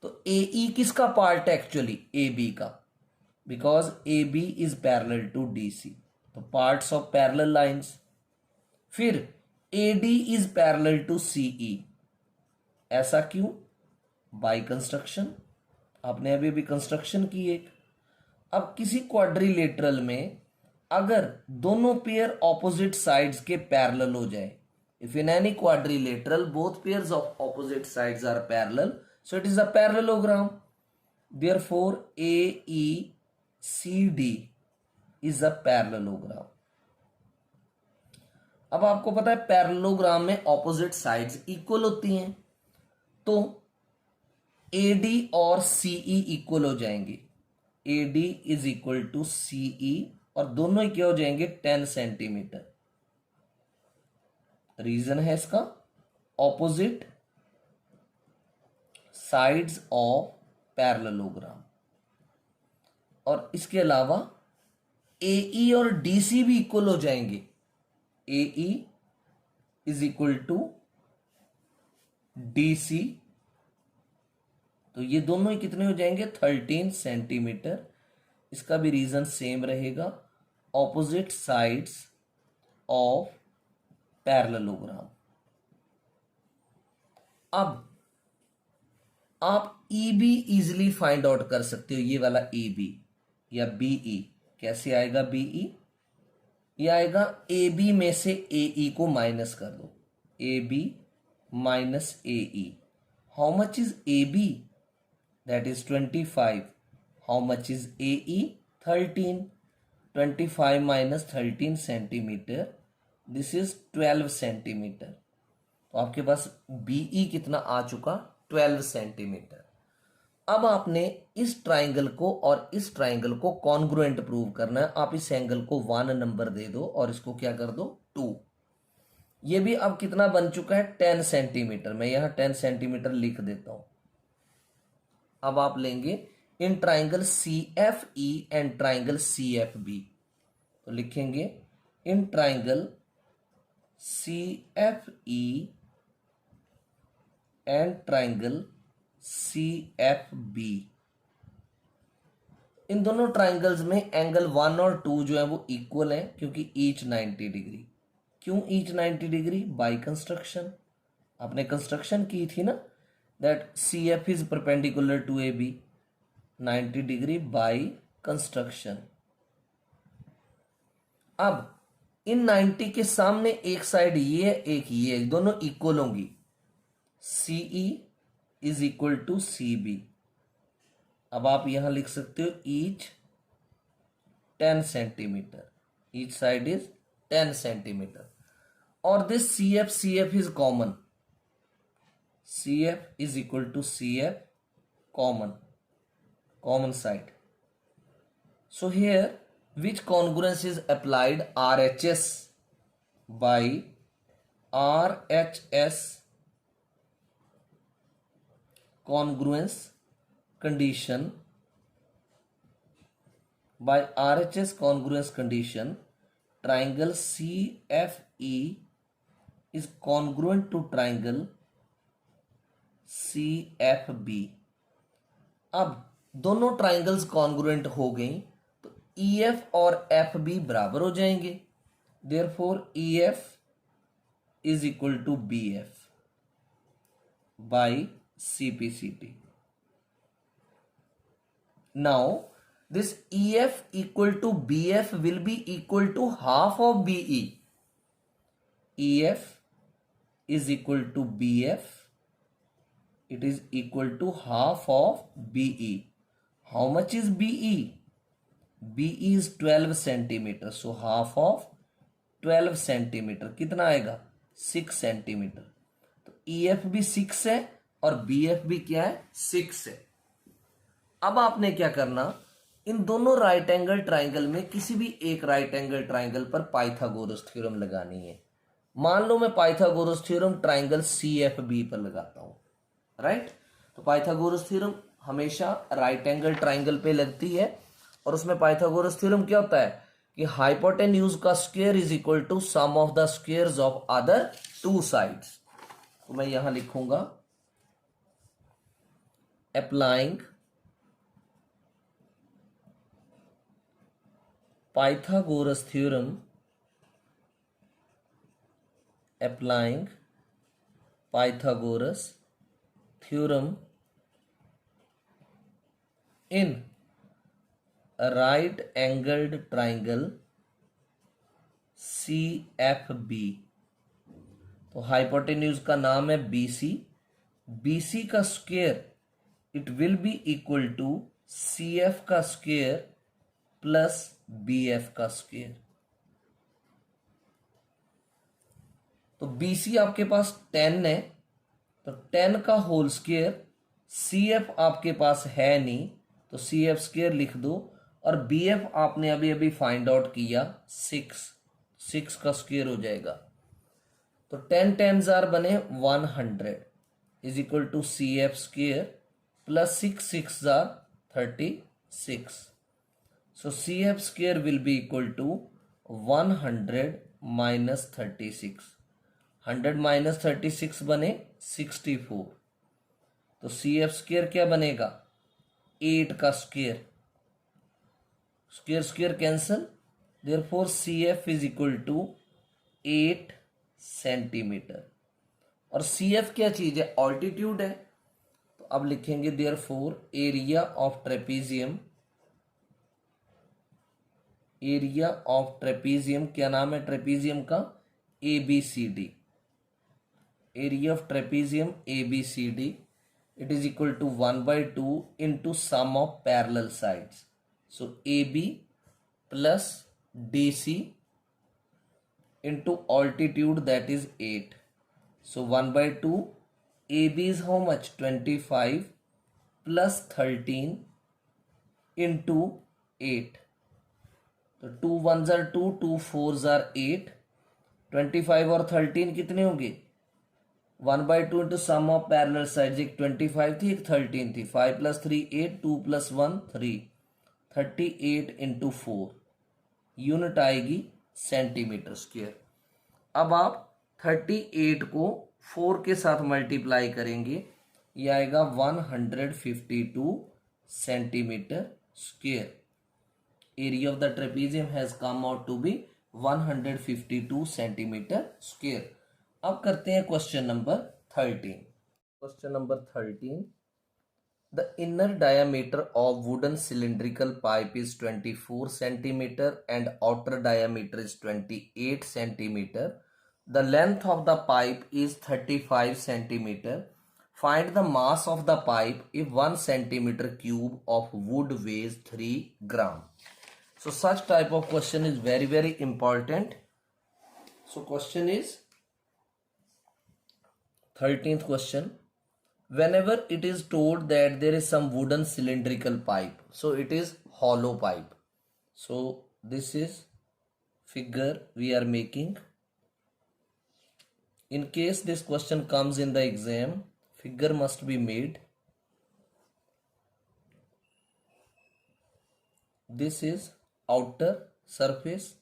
तो AE किसका पार्ट है एक्चुअली? AB का, because AB is parallel to DC. तो पार्ट्स ऑफ पैरेलल लाइंस. फिर AD is parallel to CE. ऐसा क्यों? By construction. आपने अभी भी कंस्ट्रक्शन की एक. अब किसी क्वाड्रिलेटरल में अगर दोनों पेयर ऑपोजिट साइड्स के पैरेलल हो जाए, if in any quadrilateral both pairs of opposite sides are parallel, so it is a parallelogram. Therefore AECD is a parallelogram. अब आपको पता है पैरेललोग्राम में ऑपोजिट साइड्स इक्वल होती हैं, तो AD और CE इक्वल हो जाएंगे. AD is equal to CE और दोनों ही क्या हो जाएंगे? 10 सेंटीमीटर. रीजन है इसका ऑपोजिट साइड्स ऑफ पैरेललोग्राम. और इसके अलावा AE और DC भी इक्वल हो जाएंगे. AE is equal to DC, तो ये दोनों ही कितने हो जाएंगे? 13 सेंटीमीटर. इसका भी रीजन सेम रहेगा, ऑपोजिट साइड्स ऑफ पैरेललोग्राम. अब आप EB इजिली फाइंड आउट कर सकते हो. ये वाला EB या BE कैसे आएगा? BE ये आएगा AB में से AE को माइनस कर दो. AB minus AE. How much is AB? That is 25. How much is AE? 13. 25 minus 13 centimetre, this is 12 centimetre. तो आपके पास BE कितना आ चुका? 12 सेंटीमीटर. अब आपने इस ट्राइंगल को और इस ट्राइंगल को कॉन्ग्रुएंट प्रूव करना है. आप इस एंगल को 1 नंबर दे दो और इसको क्या कर दो? 2. ये भी अब कितना बन चुका है? 10 सेंटीमीटर. मैं यहां 10 सेंटीमीटर लिख देता हूं. अब आप लेंगे in triangle CFE and triangle CFB, तो लिखेंगे in triangle CFE and triangle CFB. इन दोनों ट्राइंगल्स में एंगल 1 और 2 जो है वो इक्वल है, क्योंकि ईच 90 डिग्री. क्यों ईच 90 डिग्री? By construction. आपने कंस्ट्रक्शन की थी ना, that CF is perpendicular to AB. 90 degree by construction. अब इन 90 के सामने एक साइड ये है, एक ये है, दोनों इक्वल होंगी. CE is equal to CB. अब आप यहां लिख सकते हो each 10 centimetre, each side is 10 centimetre. और this CF is common, CF is equal to CF common side. So here which congruence is applied? RHS by RHS congruence condition, by RHS congruence condition triangle CFE is congruent to triangle CFB। अब दोनों triangles congruent हो गई तो EF और FB बराबर हो जाएंगे, therefore EF is equal to BF by CPCT। Now this EF equal to BF will be equal to half of BE। EF is equal to BF, it is equal to half of BE. How much is BE? BE is 12 centimeter, so half of 12 centimeter कितना आएगा? 6 centimetre. तो EF भी 6 है और BF भी क्या है? 6 है। अब आपने क्या करना, इन दोनों राइट एंगल ट्राइंगल में किसी भी एक राइट एंगल ट्राइंगल पर पाइथागोरस थ्योरम लगानी है। मान लो मैं पाइथागोरस थ्योरम ट्राइंगल CFB पर लगाता हूं, राइट। तो पाइथागोरस थ्योरम हमेशा राइट एंगल ट्राइंगल पे लगती है और उसमें पाइथागोरस थ्योरम क्या होता है कि हाइपोटेन्यूज का square is equal to sum of the squares of other two sides. तो मैं यहां लिखूंगा applying Pythagoras theorem, applying Pythagoras theorem in a right angled triangle CFB। तो हाइपोटेन्यूज का नाम है BC, BC का square it will be equal to CF का स्क्वायर प्लस BF का स्क्वायर। तो BC आपके पास 10 है, तो 10 का होल स्क्वायर, CF आपके पास है नहीं तो CF स्क्वायर लिख दो, और BF आपने अभी अभी फाइंड आउट किया 6 का स्क्वायर हो जाएगा। तो 10 10s बने 100 is equal to CF square plus 6 6 36। So CF square will be equal to 100 minus 36। 100 minus 36 बने 64। तो CF square क्या बनेगा? 8 का square, square square cancel, therefore CF is equal to 8 centimetre. और CF क्या चीज है? ऑल्टीट्यूड है। तो अब लिखेंगे therefore area of trapezium, area of trapezium, क्या नाम है ट्रेपीजियम का? ABCD, area of trapezium ABCD, it is equal to 1/2 into sum of parallel sides. So AB plus DC into altitude that is 8। सो 1/2 AB is how much? 25 plus 13 into 8। तो 2 1s are 2, 2 4s are 8, 25 और 13 कितने होंगे? 1/2 into sum of parallel sides, एक 25 थी एक 13 थी, 5 plus 3 8, 2 plus 1 3, 38 into 4, unit आएगी सेंटीमीटर स्क्वायर। अब आप 38 को 4 के साथ मल्टीप्लाई करेंगे, ये आएगा 152 centimetre square. Area of the trapezium has come out to be 152 centimeter square। अब करते हैं question number 13। Question number 13, the inner diameter of wooden cylindrical pipe is 24 centimeter and outer diameter is 28 centimeter। The length of the pipe is 35 centimeter। Find the mass of the pipe if 1 centimeter cube of wood weighs 3 gram. So such type of question is very, very important. So question is 13th question. Whenever it is told that there is some wooden cylindrical pipe, so it is hollow pipe. So this is figure we are making. In case this question comes in the exam, figure must be made. This is outer surface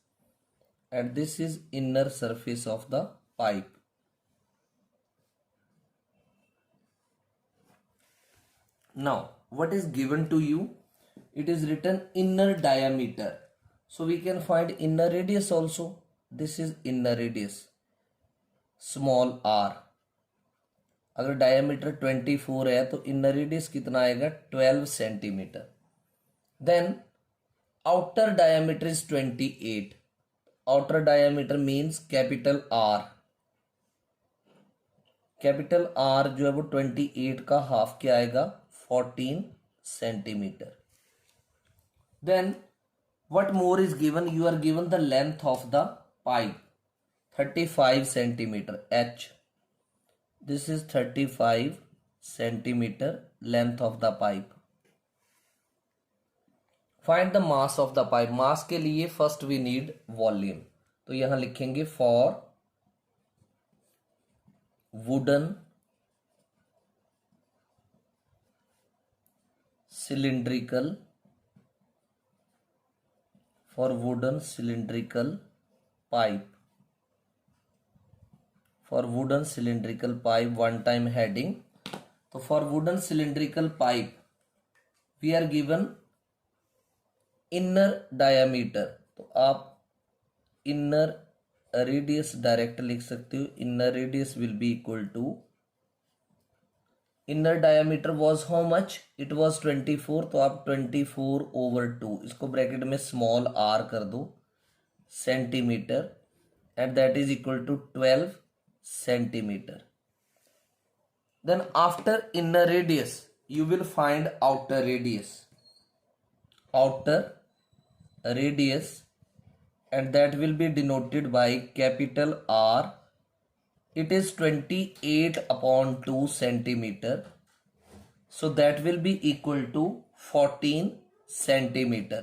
and this is inner surface of the pipe. Now, what is given to you? It is written inner diameter. So we can find inner radius also. This is inner radius, small r. अगर diameter 24 है तो inner radius कितना आएगा 12 centimetre. Then outer diameter is 28. Outer diameter means capital R. Capital R जो है वो 28 का half क्या आएगा 14 centimetre. Then what more is given? You are given the length of the pipe 35 centimetre h. This is 35 centimeter length of the pipe. Find the mass of the pipe. Mass के लिए first we need volume. तो यहां लिखेंगे for wooden cylindrical pipe. For wooden cylindrical pipe, one time heading. So for wooden cylindrical pipe we are given inner diameter. तो आप inner radius direct लिख सकते हो. inner radius will be equal to inner diameter was how much? It was 24. तो आप 24/2 इसको bracket में small r कर दो centimetre and that is equal to 12 centimeter. Then after inner radius you will find outer radius. And that will be denoted by capital R. It is 28/2 centimeter. So that will be equal to 14 centimeter.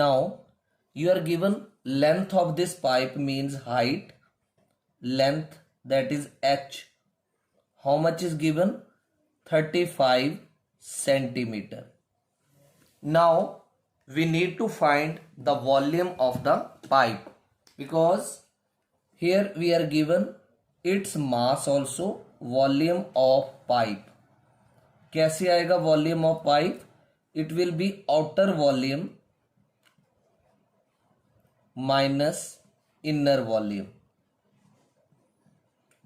Now you are given length of this pipe means height. Length, that is h. How much is given? 35 centimeter. Now we need to find the volume of the pipe, because here we are given its mass also, volume of pipe. कैसे आएगा volume of pipe? It will be outer volume minus inner volume.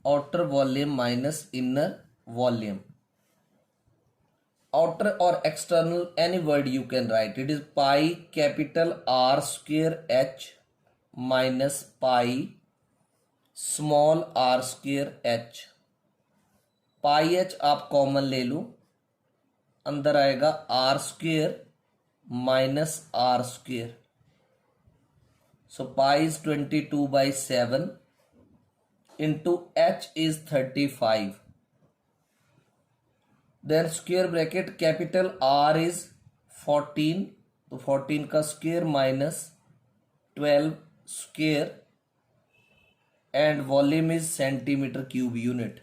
Outer volume minus inner volume. Outer or external, any word you can write. It is pi capital R square h minus pi small r square h. pi h आप common ले लो, अंदर आएगा r square minus r square. So pi is 22/7 into h is 35. Then square bracket capital R is 14. तो 14 का square minus 12 square and volume is centimeter cube unit.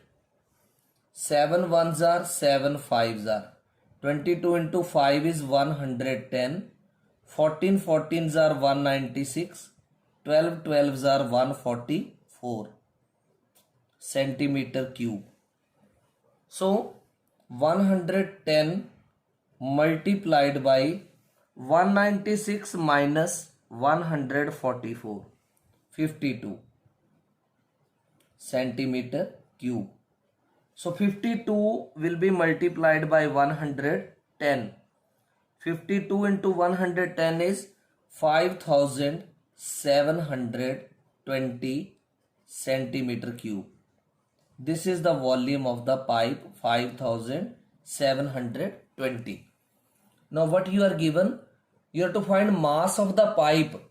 7 ones are 7 fives are. 22 into 5 is 110. 14 14s are 196. 12 12s are 144 centimeter cube. So 110 multiplied by 196 minus 144, 52 centimeter cube. So 52 will be multiplied by 110. 52 into 110 is 5720 centimeter cube. This is the volume of the pipe 5720. Now what you are given? You have to find mass of the pipe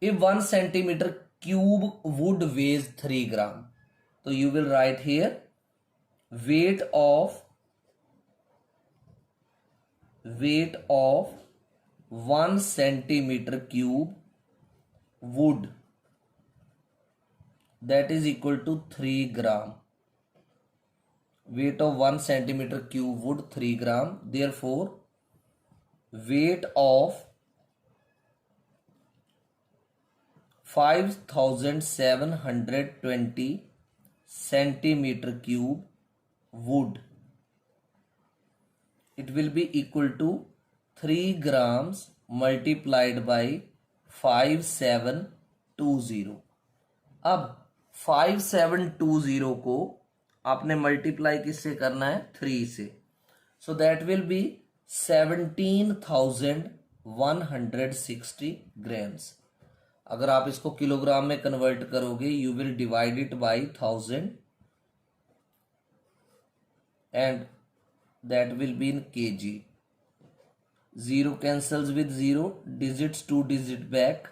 if 1 centimeter cube wood weighs 3 gram. So you will write here weight of 1 centimeter cube wood, that is equal to 3 gram. Weight of 1 centimeter cube wood 3 gram. Therefore weight of 5720 centimeter cube wood, it will be equal to 3 grams multiplied by 5720. अब 5720 को आपने multiply किससे करना है? 3 से. सो that will B 17,160 grams. अगर आप इसको किलोग्राम में कन्वर्ट करोगे, you will divide it by 1000 and that will be in kg. 0 cancels with 0, digits 2 digit back.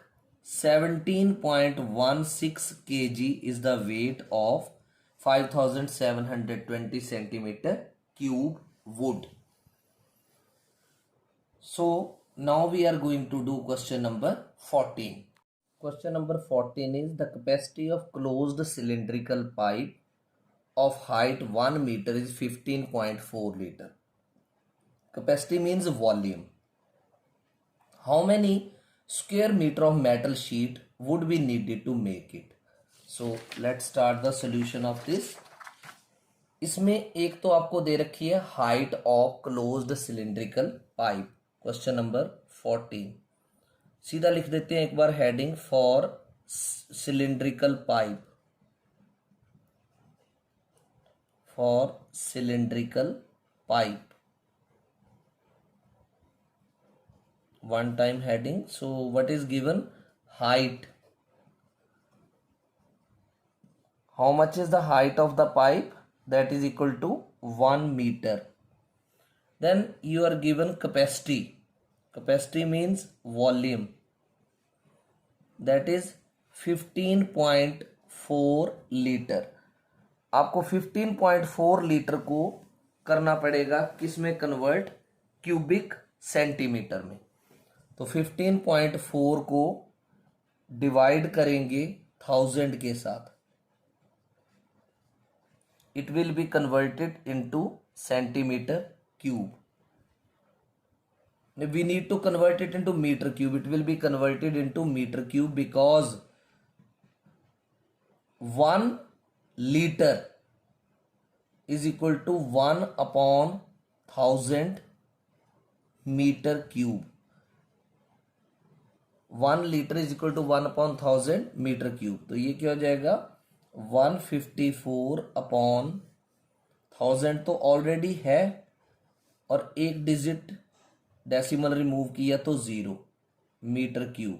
17.16 kg is the weight of 5720 centimeter cube wood. So now we are going to do question number 14. Question number 14 is the capacity of closed cylindrical pipe of height 1 meter is 15.4 liter. Capacity means volume. How many square meter of metal sheet would be needed to make it? So let's start the solution of this. इसमें एक तो आपको दे रखी है height of closed cylindrical pipe. Question number 14. सीधा लिख देते हैं एक बार heading for cylindrical pipe. For cylindrical pipe. One time heading. So what is given? Height. How much is the height of the pipe? That is equal to 1 meter. Then you are given capacity. Capacity means volume. That is 15.4 liter. आपको 15.4 litre को करना पड़ेगा किस में convert? Cubic centimetre में. तो 15.4 को divide करेंगे 1000 के साथ. It will be converted into centimetre cube. We need to convert it into meter cube. It will be converted into meter cube because 1 liter is equal to 1 upon 1000 meter cube. 1 liter is equal to 1 upon 1000 meter cube. तो ये क्या हो जाएगा? 154 upon 1000 तो already है और एक digit decimal remove किया तो 0 मीटर क्यूब.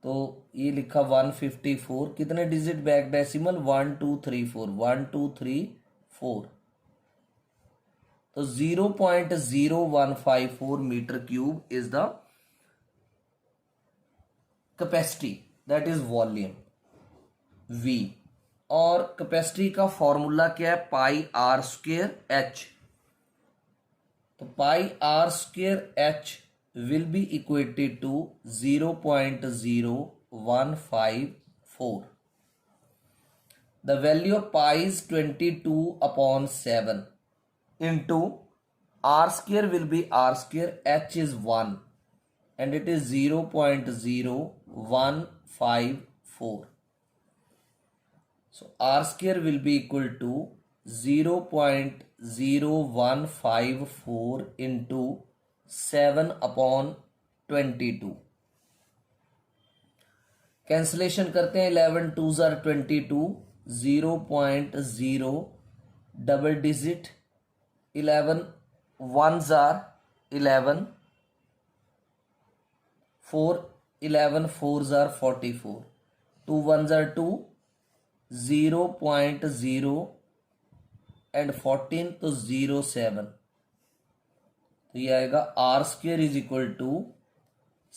तो ये लिखा 154. कितने डिजिट बैक डेसिमल? 1 2 3 4. 1 2 3 4. तो 0.0154 metre cube is the capacity, that is volume V. और कैपेसिटी का फॉर्मूला क्या है? Pi are square h. तो pi are square h will be equated to 0.0154. The value of pi is 22 upon 7 into r square will be r square, h is 1 and it is 0.0154. So r square will be equal to 0.0154 into 7 upon 22. Cancellation करते हैं. 11 2s are 22. 0.0 double digit. 11 1s are 11. 4 11 4s are 44. 2 1s are 2. 0.0 and 14 तो 0.7, तो ये आएगा R square is equal to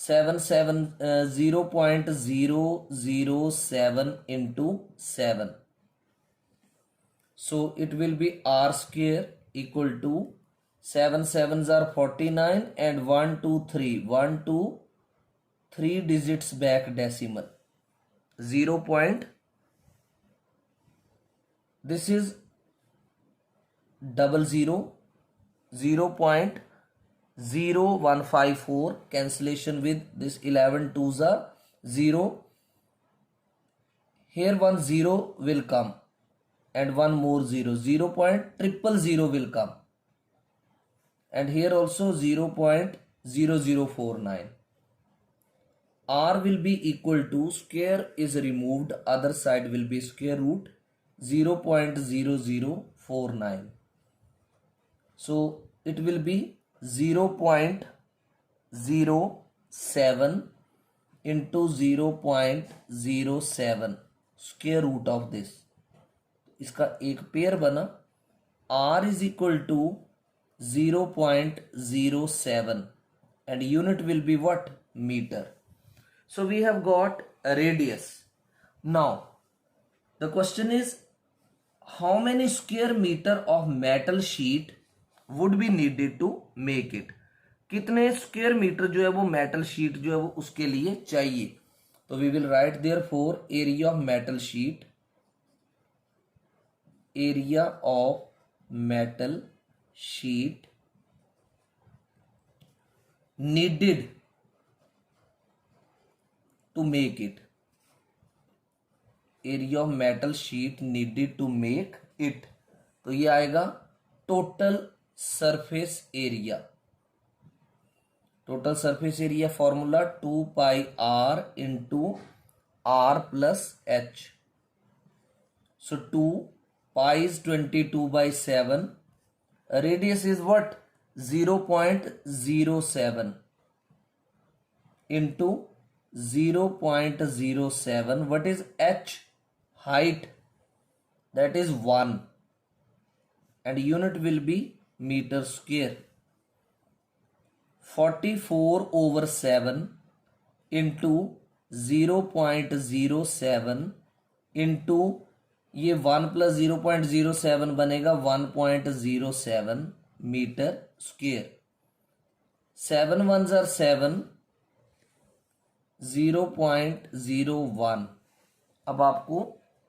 0.007 into 7. So it will be r square equal to 7 7s are 49 and 1 2 3 1 2 3 digits back decimal 0. This is 00 0.0154 cancellation with this 11 twos are 0. Here one 0 will come and one more 0, 0.000 will come, and here also 0.0049. R will be equal to, square is removed, other side will be square root 0.0049. So it will be 0.07 into 0.07 square root of this. इसका एक pair बना, r is equal to 0.07 and unit will be what? Meter. So we have got a radius. Now the question is, how many square meter of metal sheet would be needed to make it? कितने square metre जो है वो metal sheet जो है वो उसके लिए चाहिए? तो we will write therefore area of metal sheet, area of metal sheet needed to make it. Area of metal sheet needed to make it. तो ये आएगा total surface area. Total surface area formula 2 pi r into r plus h. So 2 pi is 22 by 7. Radius is what? 0.07 into 0.07. What is h? Height. That is 1. And unit will be meter square. 44 over 7 into 0.07 into ये 1 plus 0.07 बनेगा 1.07 metre square. 7 1s are 7, 0.01. अब आपको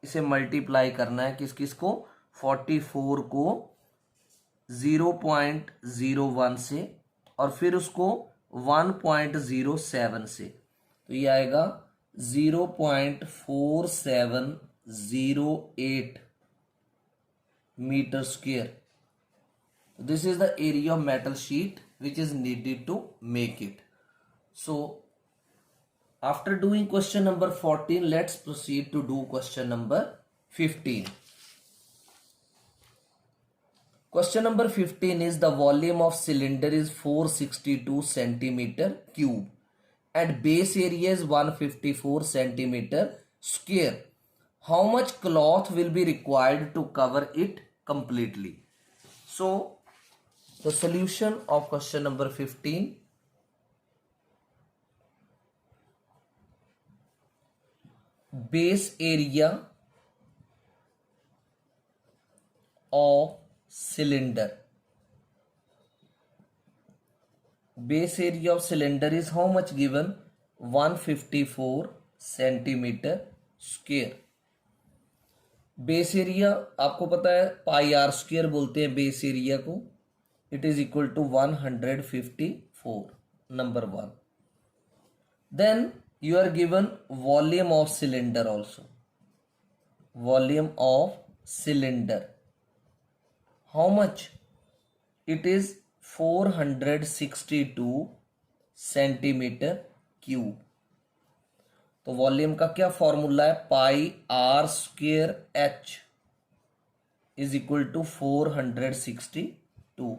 इसे multiply करना है किस किस को? 44 को 0.01 से और फिर उसको 1.07 से, तो ये आएगा 0.4708 meter square. This is the area of metal sheet which is needed to make it. So after doing question number 14, let's proceed to do question number 15. Question number 15 is, the volume of cylinder is 462 centimeter cube and base area is 154 centimeter square. How much cloth will be required to cover it completely? So the solution of question number 15. Base area of cylinder. Base area of cylinder is how much given? 154 centimeter square. Base area आपको पता है pi are square बोलते हैं base area को. It is equal to 154, number 1. Then you are given volume of cylinder also. Volume of cylinder. How much? It is 462 centimeter cube. तो volume का क्या formula है? Pi are square h is equal to 462.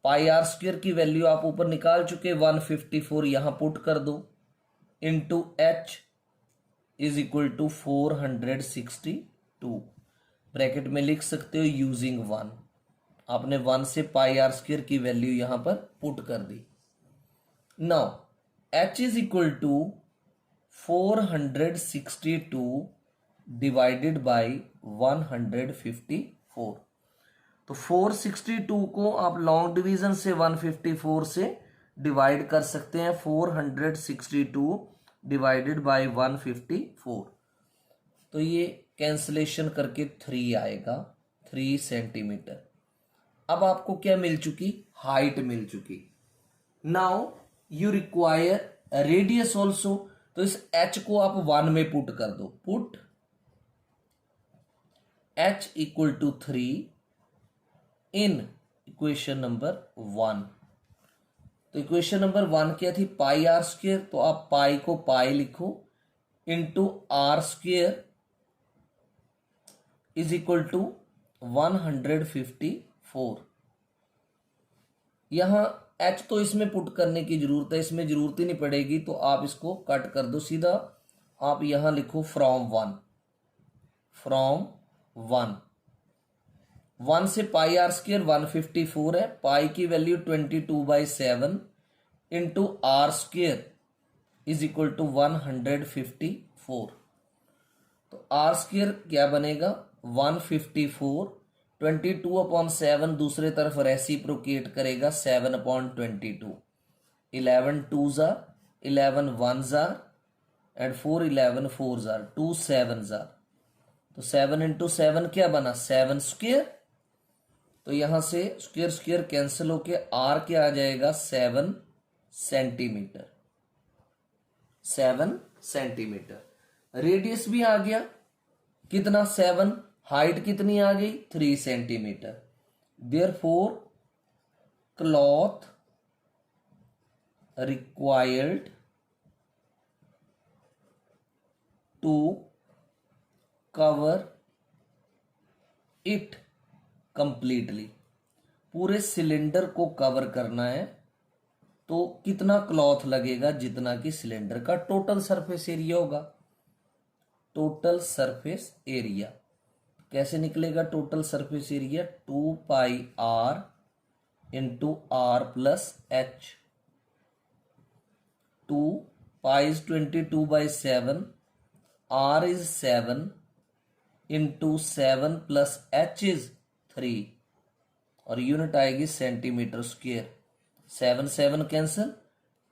पाई are स्क्वेयर की value आप ऊपर निकाल चुके, 154 यहां पुट कर दो, into h is equal to 462. 2। Bracket में लिख सकते हो यूजिंग 1। आपने 1 से पाई आर स्क्वायर की वैल्यू यहां पर पुट कर दी। Now h is equal to 462 divided by 154। तो 462 को आप लॉन्ग डिवीजन से 154 से डिवाइड कर सकते हैं। 462 डिवाइडेड बाई 154, तो ये कैंसलेशन करके 3 आएगा, 3 सेंटीमीटर। अब आपको क्या मिल चुकी? हाइट मिल चुकी। Now you require radius also, तो इस h को आप 1 में पुट कर दो। Put h equal to 3 in equation number 1। तो इक्वेशन नंबर 1 क्या थी? पाई आर स्क्वेयर, तो आप पाई को पाई लिखो into R square is equal to 154। यहां h तो इसमें पुट करने की जरूरत है, इसमें जरूरत ही नहीं पड़ेगी, तो आप इसको कट कर दो सीधा। आप यहां लिखो फ्रॉम 1 से पाई आर स्क्वेयर 154 है। पाई की value 22/7 into R square is equal to 154। तो आर स्क्वेयर क्या बनेगा? 154। 22/7 दूसरे तरफ रेसिप्रोकेट करेगा 7/22। 11 2s are 11 1s are and 4 11 4s are 2 7s are। तो 7 इंटू 7 क्या बना? 7 स्क्वेयर। तो यहां से स्क्वेयर स्क्वेयर कैंसिल होके आर क्या आ जाएगा? 7 सेंटीमीटर। 7 सेंटीमीटर। रेडियस भी आ गया, कितना? 7। हाइट कितनी आ गई? 3 centimetre. Therefore cloth required to cover it completely, पूरे सिलेंडर को कवर करना है, तो कितना क्लॉथ लगेगा? जितना कि सिलेंडर का टोटल सरफेस एरिया होगा। टोटल सरफेस एरिया कैसे निकलेगा? Total surface area 2 pi R into R plus H. 2 pi is 22/7, R is 7 into 7 plus H is 3, और यूनिट आएगी centimetre square. 7 7 cancel.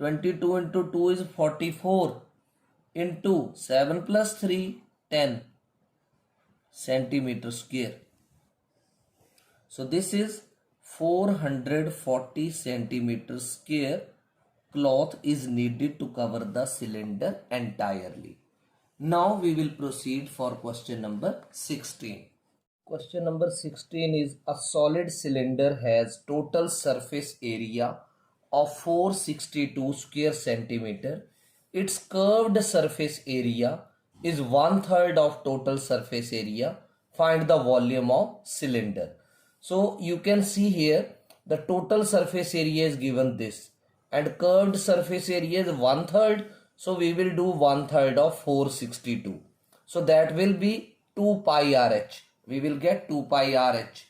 22 into 2 is 44 into 7 plus 3 10 centimeter square. So this is 440 centimeter square cloth is needed to cover the cylinder entirely. Now we will proceed for question number 16. Question number 16 is a solid cylinder has total surface area of 462 square centimeter. Its curved surface area is 1/3 of total surface area. Find the volume of cylinder. So you can see here the total surface area is given this, and curved surface area is 1/3. So we will do 1/3 of 462. So that will be 2 pi RH. We will get 2 pi RH.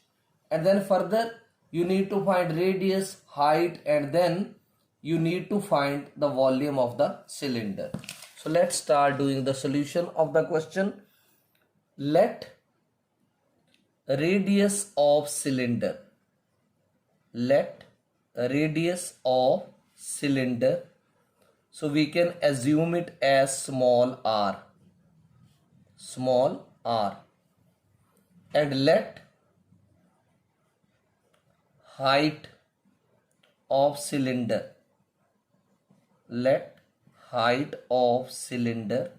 And then further you need to find radius, height, and then you need to find the volume of the cylinder. So let's start doing the solution of the question. Let radius of cylinder, let radius of cylinder, so we can assume it as small r, and let height of cylinder, let height of cylinder,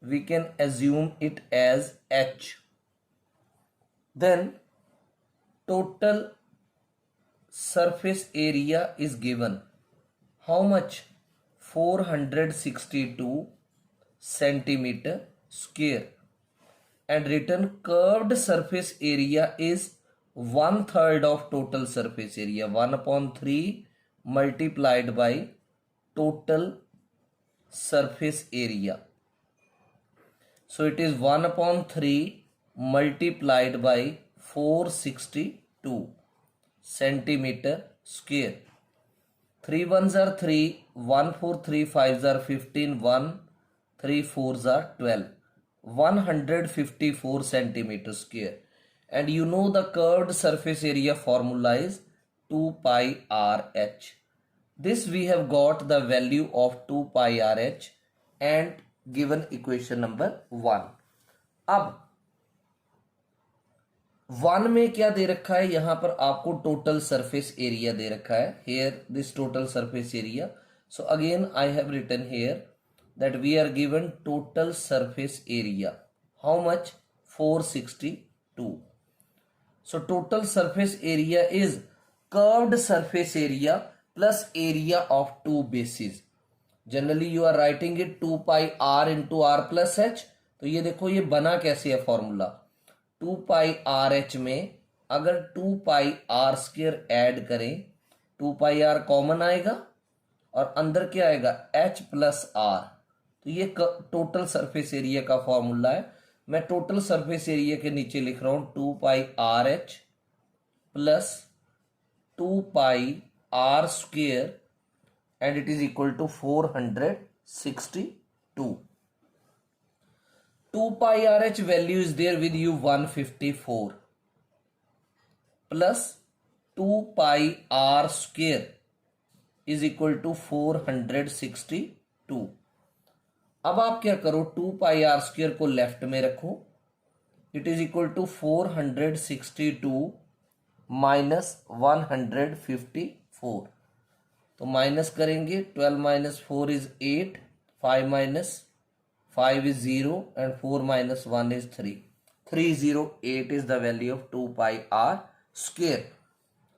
we can assume it as h. Then total surface area is given. How much? 462 centimeter square, and written curved surface area is 1/3 of total surface area. 1/3 multiplied by total surface area. So it is 1 upon 3 multiplied by 462 centimeter square. 3 ones are 3, 1 4 3 5s are 15, 1 3 4s are 12. 154 centimeter square. And you know the curved surface area formula is 2 pi RH. This we have got the value of 2 pi RH and given equation number 1. अब 1 में क्या दे रखा है, यहां पर आपको total surface area दे रखा है. Here this total surface area. So again I have written here that we are given total surface area. How much? 462. So total surface area is curved surface area plus area of two bases. Generally you are writing it 2 pi r into r plus h. तो ये देखो ये बना कैसे है formula. 2 pi r h में अगर 2 pi r square add करें, 2 pi r कॉमन आएगा और अंदर क्या आएगा, h प्लस r. तो ये टोटल सरफेस एरिया का फॉर्मूला है. मैं टोटल सरफेस एरिया के नीचे लिख रहा हूं 2 pi r h plus 2 pi are square and it is equal to 462. 2 pi r h value is there with you 154 plus 2 pi are square is equal to 462. अब आप क्या करो, 2 पाई आर स्क्वायर को लेफ्ट में रखो. It is equal to 462 minus 154. तो minus करेंगे, 12 minus 4 is 8, 5 minus 5 is 0 and 4 minus 1 is 3. 308 is the value of 2 pi are square.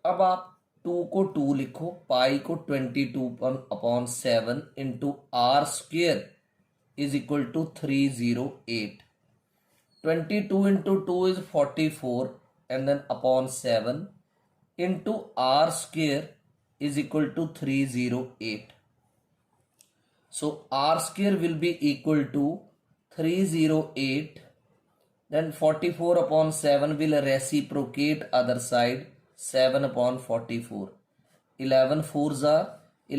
अब आप 2 को 2 लिखो, पाई को 22/7 into R square is equal to 308. 22 into 2 is 44 and then upon 7 into r square is equal to 308. So r square will be equal to 308. Then 44 upon 7 will reciprocate other side, 7 upon 44. 11 4s are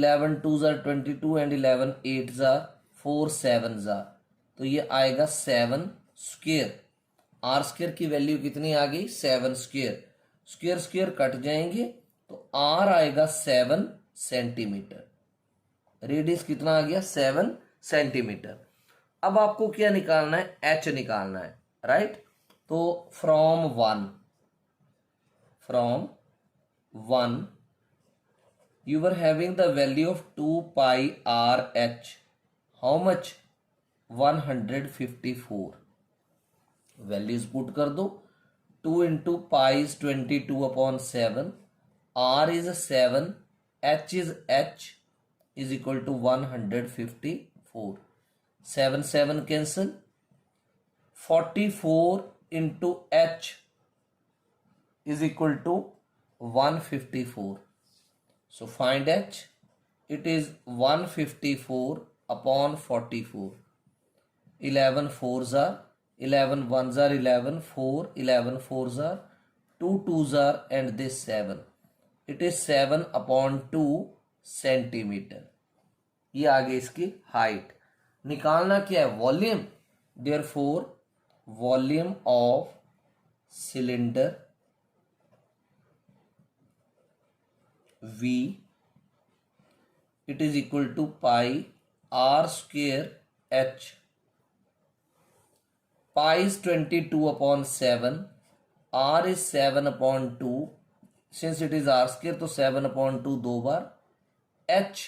11 2s are 22 and 11 8s are 4 7s are. तो ये आएगा 7 square. Are स्क्वेयर की value कितनी आ गई, 7 square. Square square cut जाएंगे तो आर आएगा 7 सेंटीमीटर. रेडियस कितना आ गया, 7 सेंटीमीटर. अब आपको क्या निकालना है, एच निकालना है, राइट. तो from 1 you were having the value of 2 pi r h. How much? 154. Values put कर दो. 2 into pi is 22/7. r is 7. h is equal to 154. 7 7 cancel. 44 into h is equal to 154. So find h. It is 154 upon 44. 11 4s are 11 1s are 11 4 11 4s are 2 2s are and this 7. It is 7 upon 2 centimetre. ये आगे इसकी height. निकालना क्या है, volume. Therefore volume of cylinder V, it is equal to pi r square h. Pi is 22/7. R is 7/2. Since it is r square तो 7/2 दो बार. H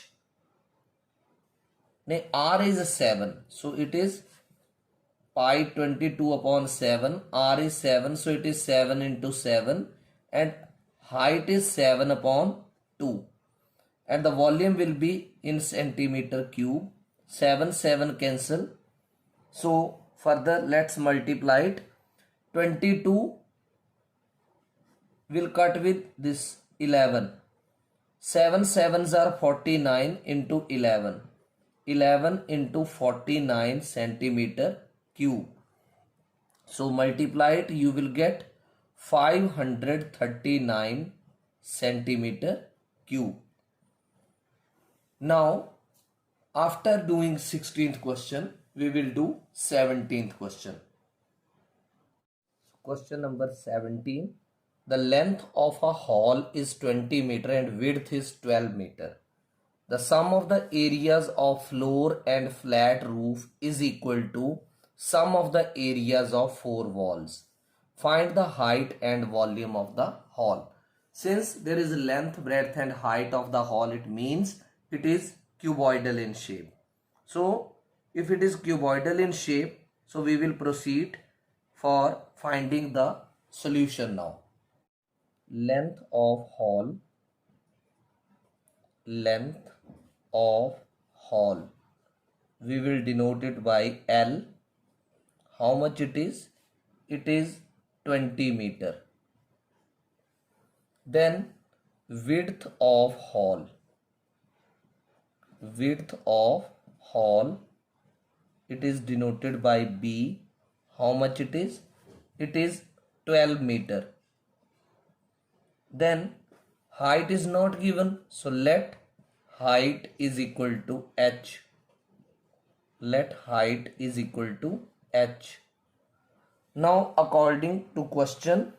नहीं, R is 7. So it is pi 22/7. R is 7. So it is 7 into 7 and height is 7/2. And the volume will be in centimeter cube. 7 7 cancel. So further let's multiply it. 22 will cut with this 11. 7 7s are 49 into 11. 11 into 49 centimeter cube. So multiply it, you will get 539 centimeter cube. Now after doing 16th question, we will do 17th question. Question number 17. The length of a hall is 20 meter and width is 12 meter. The sum of the areas of floor and flat roof is equal to sum of the areas of four walls. Find the height and volume of the hall. Since there is length, breadth and height of the hall, it means it is cuboidal in shape. So if it is cuboidal in shape, so we will proceed for finding the solution now. Length of hall, we will denote it by L. How much it is? It is 20 meter. Then width of hall, it is denoted by B. How much it is? It is 12 meter. Then height is not given, so let height is equal to H. Now according to question,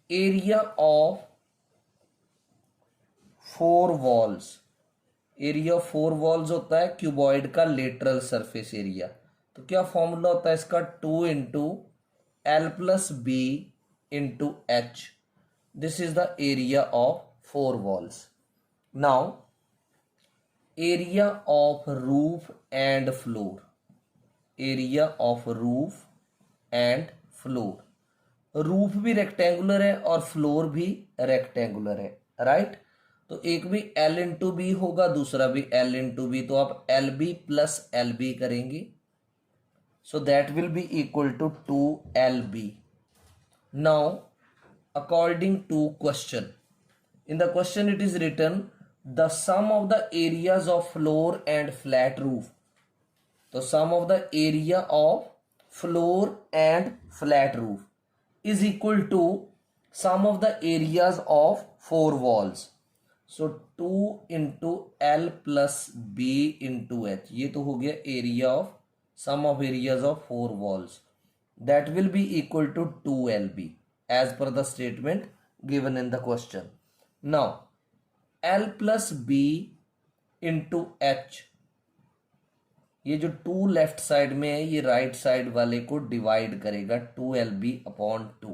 area of four walls होता है cuboid का lateral surface area. तो क्या formula होता है इसका? 2 into L plus B into H. This is the area of four walls. Now area of roof and floor, roof भी rectangular है और फ्लोर भी रेक्टेंगुलर है, राइट. तो एक भी L इंटू बी होगा, दूसरा भी L इंटू बी. तो आप L B plus L B करेंगे, so that will be equal to 2LB. Now according to question, in the question it is written the sum of the areas of floor and flat roof. So sum of the area of floor and flat roof is equal to sum of the areas of four walls. So 2 into L plus B into H. ये तो हो गया area of sum of areas of four walls. That will be equal to 2LB as per the statement given in the question. Now L plus B into H, ये जो 2 left side में है ये right side वाले को divide करेगा 2LB upon 2.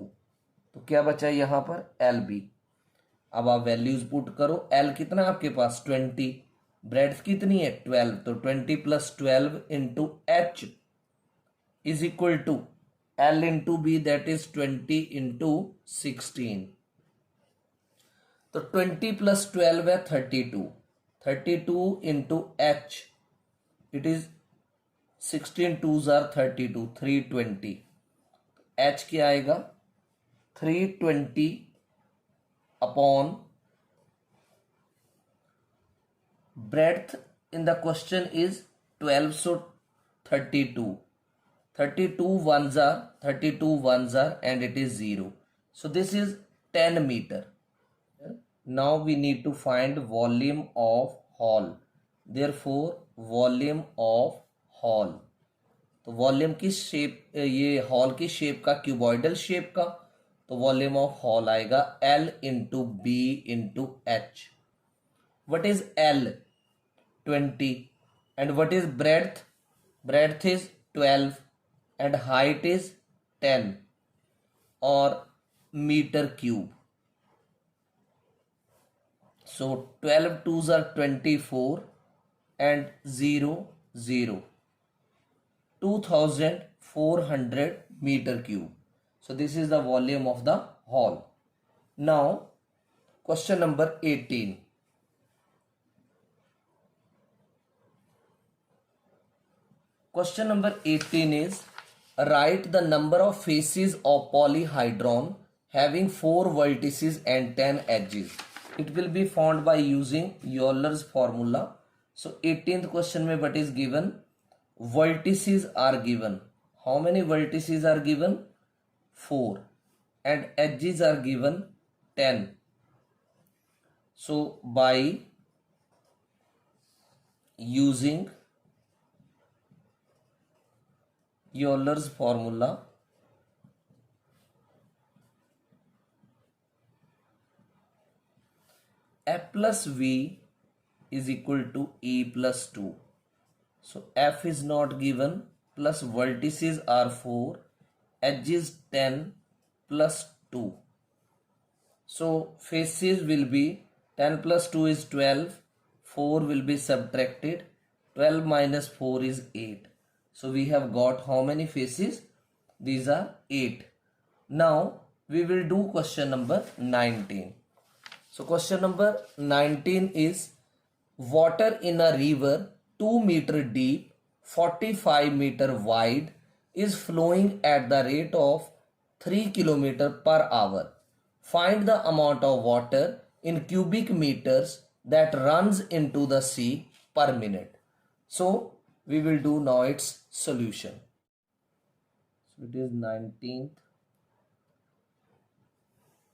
तो क्या बचा यहाँ पर? LB. अब आप वैल्यूज पुट करो. L कितना आपके पास? 20. ब्रेड्थ कितनी है? 12. तो 20 plus 12 into H is equal to L into B, that is 20 into 16. तो 20 प्लस 12 है 32. 32 into H, it is 16 2s are 32, 320. H क्या आएगा? 320 upon breadth in the question is 12, so 32. 32 ones are and it is 0. So this is 10 meter. Now we need to find volume of hall. Therefore volume of hall. तो volume की shape, ये hall की shape का, cuboidal shape का, तो volume of hall आएगा L into B into H. What is L? 20. And what is breadth? Breadth is 12 and height is 10 और metre cube. So 12 2s are 24 and 0 0. 2400 meter cube. So this is the volume of the hall. Now question number 18. Question number 18 is write the number of faces of polyhedron having 4 vertices and 10 edges. It will be found by using Euler's formula. So 18th question में what is given? vertices are given. How many vertices are given? 4. And edges are given 10. So by using Euler's formula, F plus V is equal to E plus 2. So F is not given, plus vertices are 4, edges 10 plus 2. So faces will be 10 plus 2 is 12, 4 will be subtracted, 12 minus 4 is 8. So we have got how many faces? These are 8. Now we will do question number 19. So question number 19 is, water in a river 2 meter deep, 45 meter wide is flowing at the rate of 3 kilometer per hour. Find the amount of water in cubic meters that runs into the sea per minute. So we will do now its solution. So it is 19th.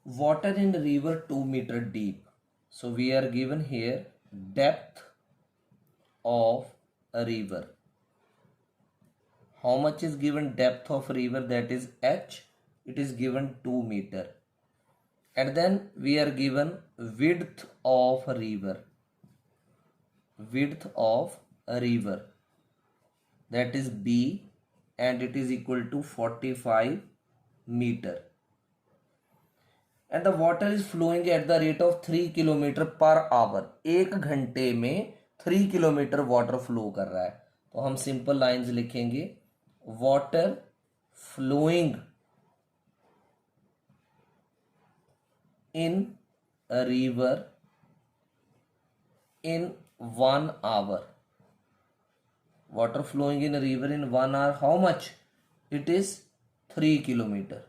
Water in river 2 meter deep. So we are given here depth of a river. How much is given depth of river? That is h. It is given 2 meter. And then we are given width of a river. Width of a river, that is b, and it is equal to 45 meter. And the water is flowing at the rate of 3 kilometre per hour. 1 घंटे में 3 kilometre water flow कर रहा है. तो हम simple lines लिखेंगे, water flowing in a river in 1 hour. Water flowing in a river in 1 hour, how much? It is 3 kilometer.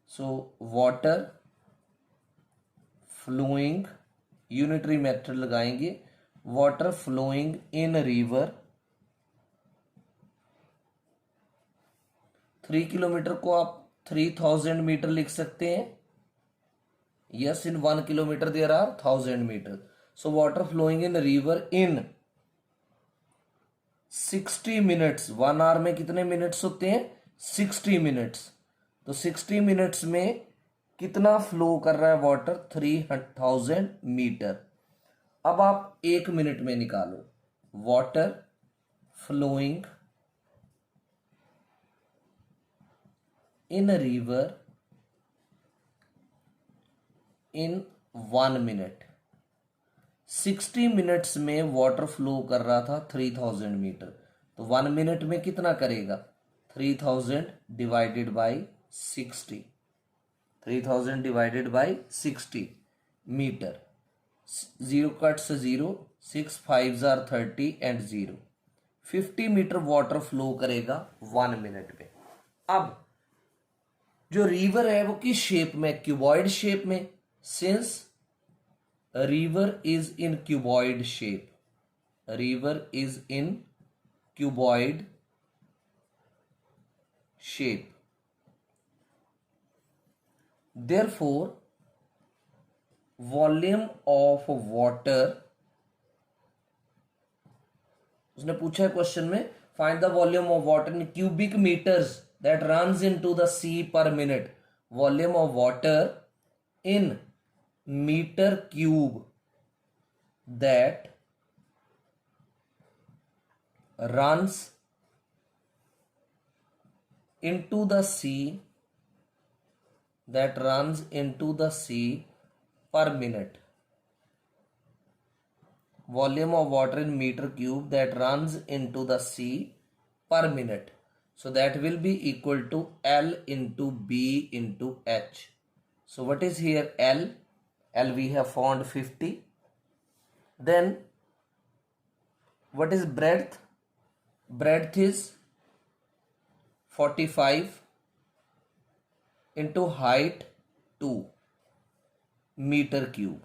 So water flowing, unitary method लगाएंगे, water flowing in river 3 kilometre को आप 3000 metre लिख सकते हैं. Yes, in 1 kilometre there are 1000 metre. So water flowing in river in 60 minutes. 1 hour में कितने minutes होते हैं? 60 मिनट्स. तो 60 मिनट्स में कितना फ्लो कर रहा है वाटर? 3000 मीटर. अब आप 1 मिनट में निकालो. Water flowing in river in 1 minute. 60 minutes में वाटर फ्लो कर रहा था 3000 मीटर. तो 1 मिनट में कितना करेगा? 3000 divided by 60. 3000 divided by 60 metre. 0 cuts 0, 6 5s are 30 and 0. 50 metre water flow करेगा 1 मिनट में. अब जो रिवर है वो किस शेप में? क्यूबॉइड शेप में. Since river is in cuboid shape. River is in cuboid shape. Therefore, volume of water, उसने पूछा है क्वेश्चन में, find the volume of water in cubic meters that runs into the sea per minute. Volume of water in meter cube that runs into the sea, per minute. Volume of water in meter cube that runs into the sea per minute. So that will be equal to L into B into H. So what is here L? L we have found 50. Then what is breadth? Breadth is 45 into height 2 meter cube.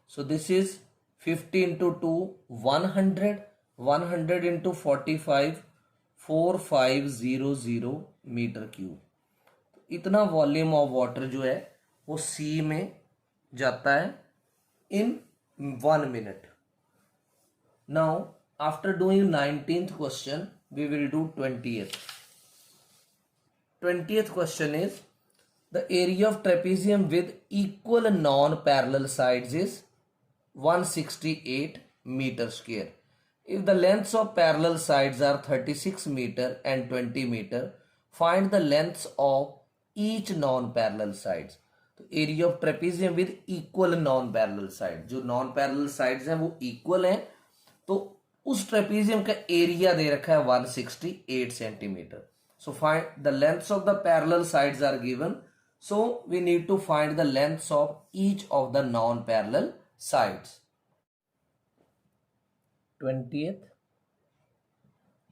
So this is 50 into 2, 100 100 into 45 4500 metre cube. इतना volume of water जो है वो sea में जाता है in 1 minute. Now after doing 19th question we will do 20th। 20th question is the area of trapezium with equal non-parallel sides is 168 meter square. If the lengths of parallel sides are 36 meter and 20 meter, find the lengths of each non-parallel sides. तो area of trapezium with equal non parallel side, जो non parallel sides हैं वो equal हैं, तो उस trapezium का area दे रखा है 168 centimetre. So find the lengths of the parallel sides are given. So we need to find the lengths of each of the non-parallel sides. 20th,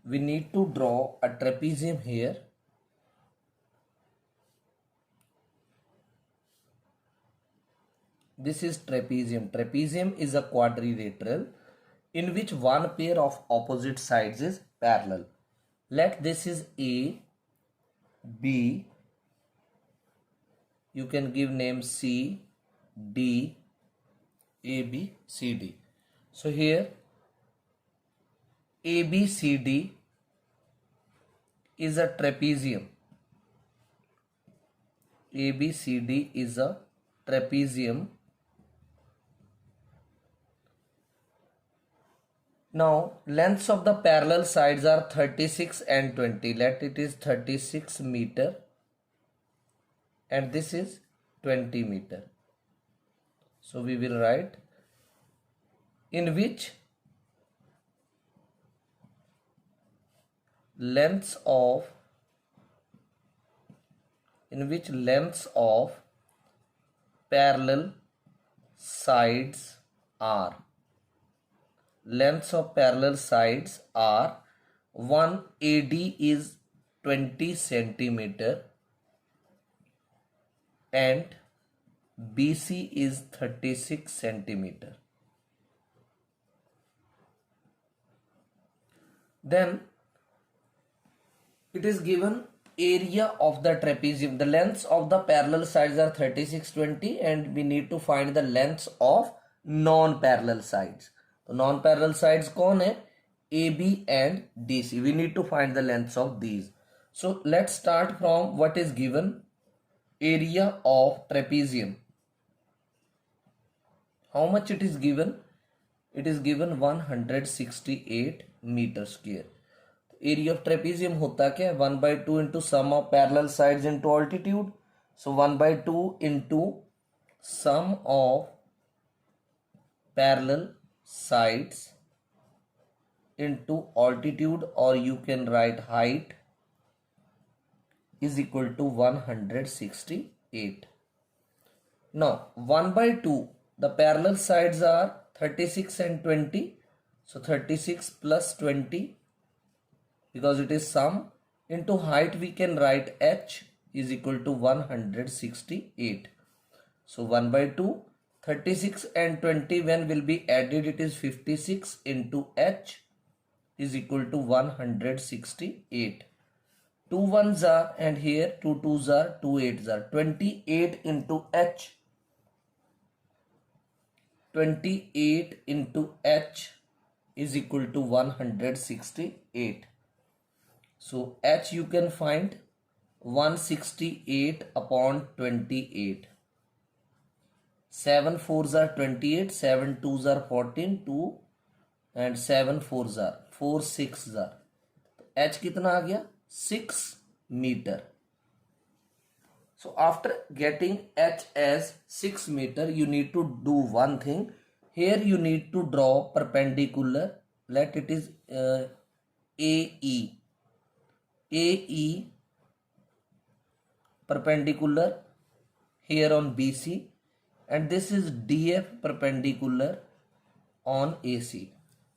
we need to draw a trapezium here. This is trapezium. Trapezium is a quadrilateral in which one pair of opposite sides is parallel. Let this is A, B, you can give name C, D, A, B, C, D. So here A, B, C, D is a trapezium. A, B, C, D is a trapezium. Now lengths of the parallel sides are 36 and 20. Let it is 36 meter and this is 20 meter. So we will write in which lengths of parallel sides are. Lengths of parallel sides are 1 AD is 20 centimeter and BC is 36 centimeter. Then it is given area of the trapezium. The lengths of the parallel sides are 36, 20 and we need to find the lengths of non-parallel sides. तो non parallel sides कौन है? A B and D C. We need to find the lengths of these. So let's start from what is given. Area of trapezium. How much it is given? It is given 168 metre square. Area of trapezium होता क्या है? 1/2 into sum of parallel sides into altitude. So 1/2 into sum of parallel sides into altitude, or you can write height, is equal to 168. Now 1/2, the parallel sides are 36 and 20. So 36 plus 20, because it is sum, into height we can write h is equal to 168. So 1/2, 36 and 20 when will be added, it is 56 into h is equal to 168. 2 ones are and here 2 twos are, 2 eights are. 28 into h. 28 into h is equal to 168. So h you can find 168 upon 28. 7 fours are 28, 7 twos are 14, 2 and 7 fours are 4 6s are. h कितना आ गया? 6 meter. So after getting h as 6 meter, you need to do one thing. Here you need to draw perpendicular. Let it is AE. AE perpendicular here on BC. And this is DF perpendicular on AC.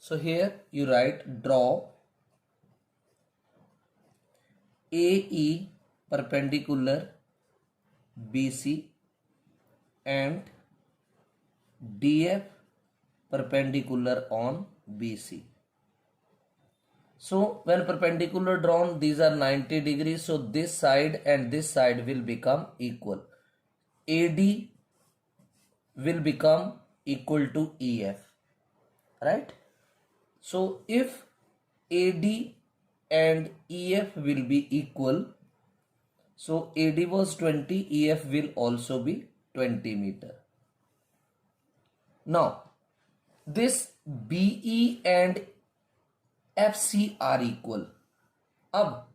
So here you write draw AE perpendicular BC and DF perpendicular on BC. So when perpendicular drawn, these are 90 degrees. So this side and this side will become equal. AD will become equal to EF, right? So if AD and EF will be equal, so AD was 20, EF will also be 20 meter. Now this BE and FC are equal. अब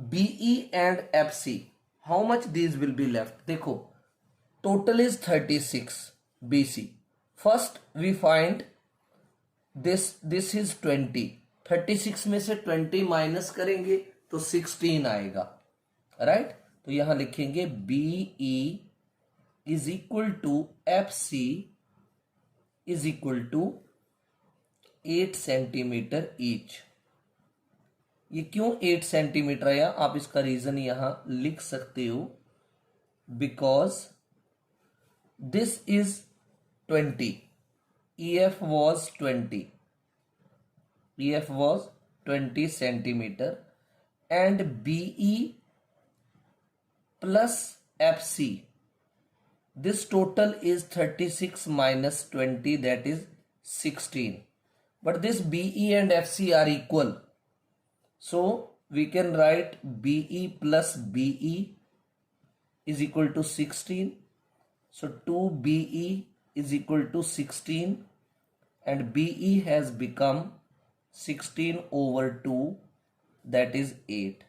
BE and FC, how much these will be left? देखो, total is 36 BC. First we find this is 20. 36 में से 20 minus करेंगे तो 16 आएगा, right? तो यहां लिखेंगे BE is equal to FC is equal to 8 centimetre each. ये क्यों 8 सेंटीमीटर आया, आप इसका रीजन यहां लिख सकते हो. Because this is 20, EF was 20, EF was 20 centimeter, and BE plus FC, this total is 36 minus 20, that is 16. But this BE and FC are equal, so we can write BE plus BE is equal to 16. So 2BE is equal to 16, and BE has become 16 over 2, that is 8.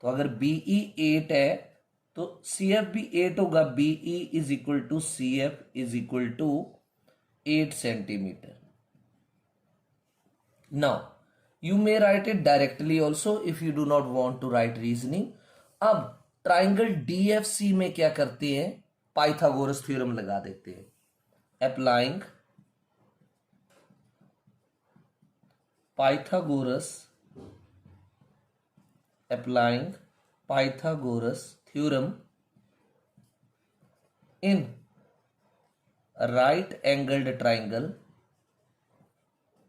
तो अगर BE 8 है तो CF भी 8 होगा. BE is equal to CF is equal to 8 centimeter. Now you may write it directly also if you do not want to write reasoning. अब triangle DFC में क्या करते हैं, पाइथागोरस थ्योरम लगा देते हैं. Applying Pythagoras theorem in right angled triangle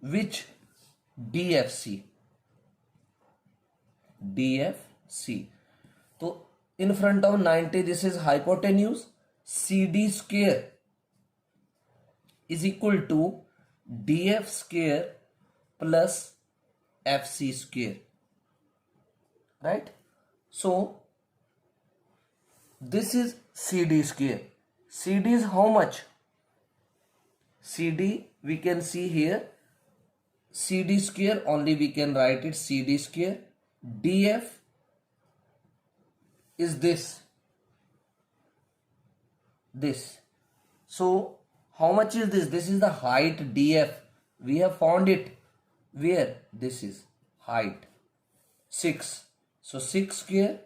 which DFC. तो in front of 90 this is hypotenuse. CD square is equal to DF square plus FC square, right? So this is CD square. CD is how much? CD we can see here, CD square only we can write it CD square. DF is this. So how much is this? This is the height DF. We have found it. Where? This is height 6. So 6 square,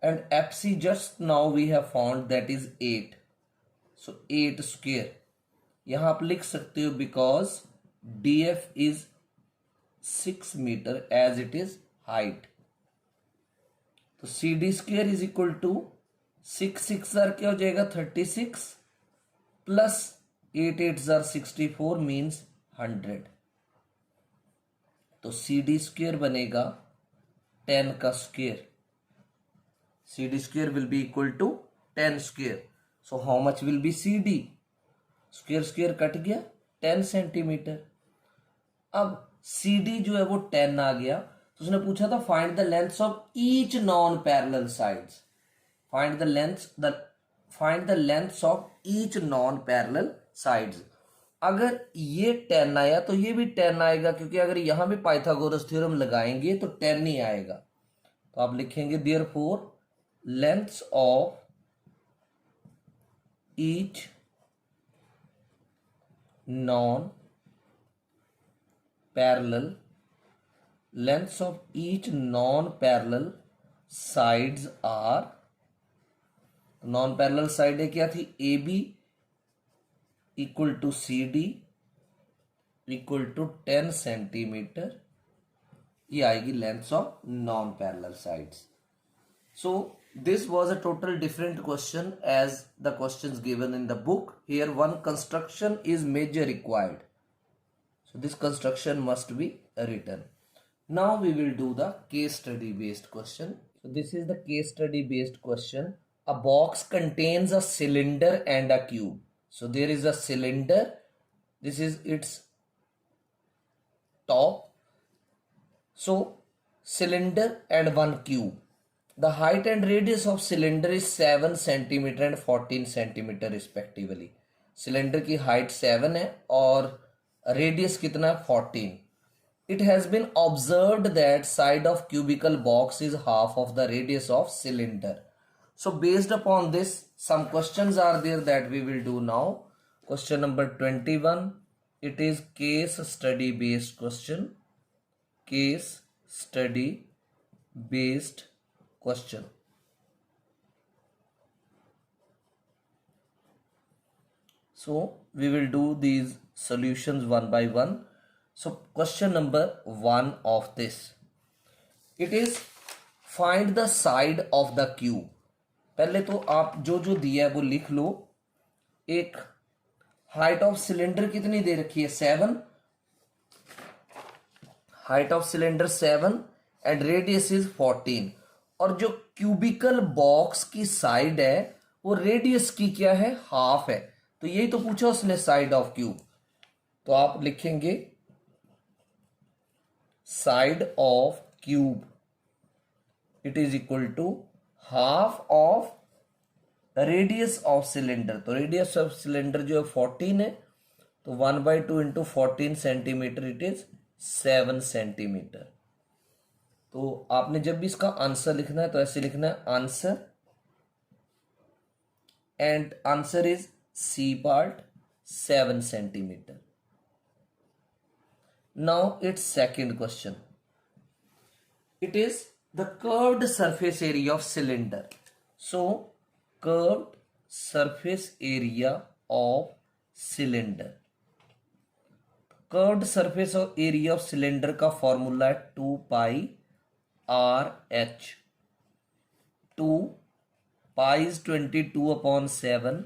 and FC just now we have found that is 8. So 8 square. यहाँ आप लिख सकते हो because DF is 6 meter as it is height. तो CD square is equal to 6 are क्या हो जाएगा 36 plus 8 are 64 means 100. तो CD square बनेगा 10 का square. CD square will be equal to 10 square. So how much will be CD? Square cut गया 10 centimetre. अब CD जो है वो 10 आ गया. तो उसने पूछा था find the length of each non parallel sides. Find the length of each non parallel sides. अगर ये 10 आया तो ये भी 10 आएगा, क्योंकि अगर यहां भी पाइथागोरस थ्योरम लगाएंगे तो 10 ही आएगा. तो आप लिखेंगे therefore lengths of each non parallel, lengths of each non-parallel sides are, non-parallel side क्या थी AB equal to CD equal to 10 centimetre. ये आएगी lengths of non-parallel sides. So this was a total different question as the questions given in the book. Here one construction is major required. So this construction must be written. Now we will do the case study based question. So this is the case study based question. A box contains a cylinder and a cube. So there is a cylinder. This is its top. So cylinder and one cube. The height and radius of cylinder is 7 centimeter and 14 centimeter respectively. Cylinder की height 7 है और radius कितना 14. It has been observed that side of cubical box is half of the radius of cylinder. So based upon this, some questions are there that we will do now. Question number 21. It is case study based question. Case study based question. So we will do these solutions one by one. So question number 1 of this. It is find the side of the cube. पहले तो आप जो जो दिया है वो लिख लो. एक हाइट ऑफ सिलेंडर कितनी दे रखी है 7, height of cylinder 7 and radius is 14. और जो क्यूबिकल बॉक्स की साइड है वो रेडियस की क्या है हाफ है. तो यही तो पूछा उसने साइड ऑफ क्यूब. तो आप लिखेंगे side of cube it is equal to half of radius of cylinder. तो रेडियस ऑफ सिलेंडर जो है 14 है तो 1/2 into 14 centimetre it is 7 centimetre. तो आपने जब भी इसका आंसर लिखना है तो ऐसे लिखना है answer and answer is C part 7 centimetre. Now its second question. It is the curved surface area of cylinder. So curved surface area of cylinder. Curved surface area of cylinder का formula है 2 pi RH. 2 pi is 22/7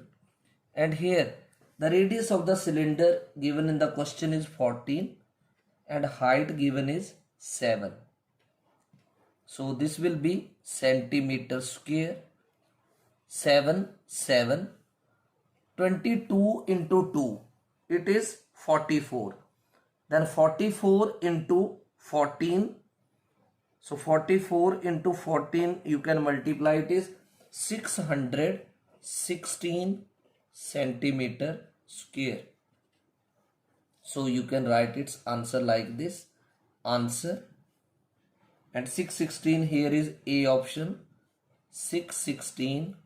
and here the radius of the cylinder given in the question is 14 and height given is 7. So this will be centimeter square. 7 7 22 into 2 it is 44. Then 44 into 14. So 44 into 14 you can multiply, it is 616 centimeter square. So you can write its answer like this. Answer and 616 here is A option, 616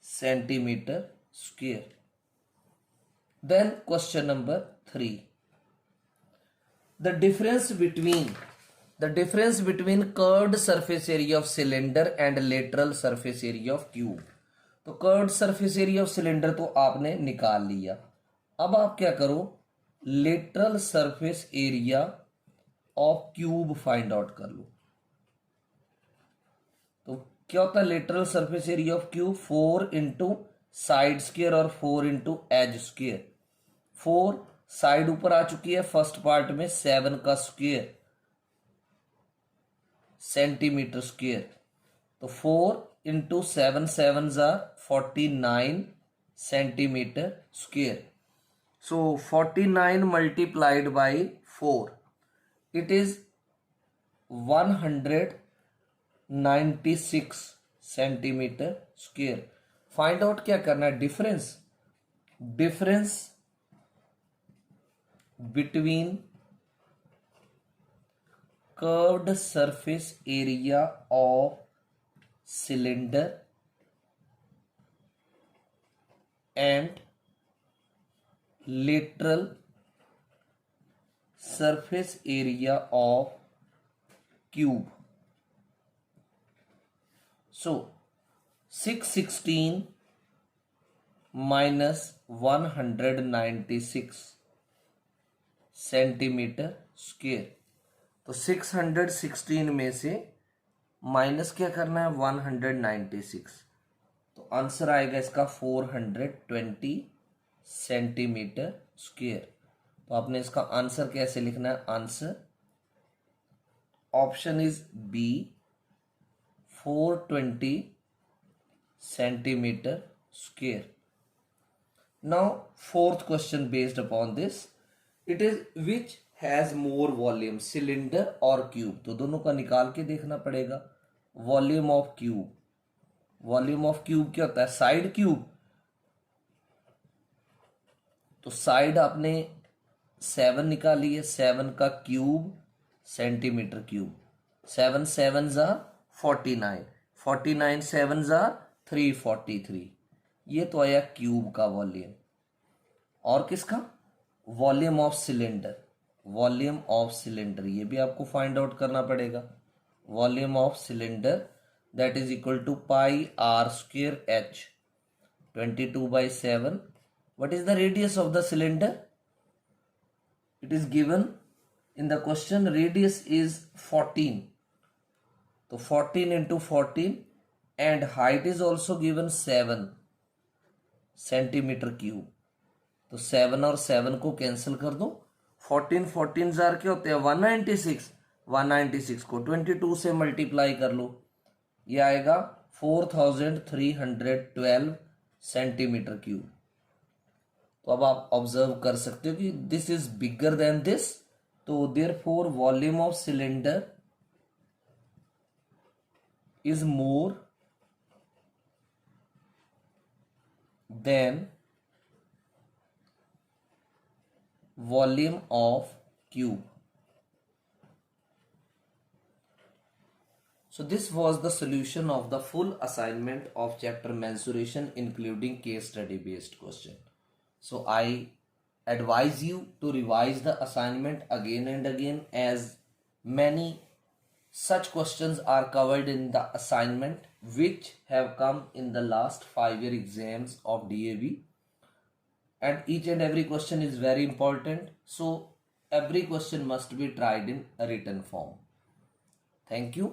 centimeter square. Then question number 3. The difference between curved surface area of cylinder and lateral surface area of cube. तो curved surface area of cylinder तो आपने निकाल लिया. अब आप क्या करो lateral surface area of cube find out कर लो. तो क्या होता है lateral surface area of cube 4 into side square और 4 इंटू एज स्क्वायर. 4 साइड ऊपर आ चुकी है फर्स्ट पार्ट में 7 का स्क्वायर सेंटीमीटर स्क्वायर. तो 4 into 7 7 49 centimetre square. So 49 multiplied by 4 it is 196 centimeter square. Find out क्या करना है difference between curved surface area of cylinder and lateral surface area of cube. So 616 minus 196 centimetre square. तो 616 में से minus क्या करना है 196. तो आंसर आएगा इसका 420 सेंटीमीटर स्क्वायर. तो आपने इसका आंसर कैसे लिखना है answer Option is B, 420 centimeter square. Now fourth question based upon this, it is which has more volume, cylinder or cube? तो दोनों का निकाल के देखना पड़ेगा. Volume of cube, volume of cube क्या होता है? Side cube. तो साइड आपने 7 निकाली है, 7 का क्यूब सेंटीमीटर क्यूब. 7 7 जा 49, 49 7 जा 343. ये तो आया क्यूब का वॉल्यूम. और किसका? Volume of cylinder. Volume of cylinder ये भी आपको फाइंड आउट करना पड़ेगा. Volume of cylinder that is equal to pi are square H. 22/7. What is the radius of the cylinder? It is given in the question. Radius is 14. So 14 into 14, and height is also given 7 centimeter cube. तो 7 और 7 को cancel कर दो. 14 14 jar क्या होते हैं? 196. 196 को 22 से मल्टीप्लाई कर लो. ये आएगा 4312 सेंटीमीटर क्यूब. तो अब आप ऑब्जर्व कर सकते हो कि this is bigger than this. तो therefore volume of cylinder is more than volume of cube. So this was the solution of the full assignment of chapter mensuration including case study based question. So I advise you to revise the assignment again and again, as many such questions are covered in the assignment which have come in the last 5-year exams of DAV. And each and every question is very important, so every question must be tried in a written form. Thank you.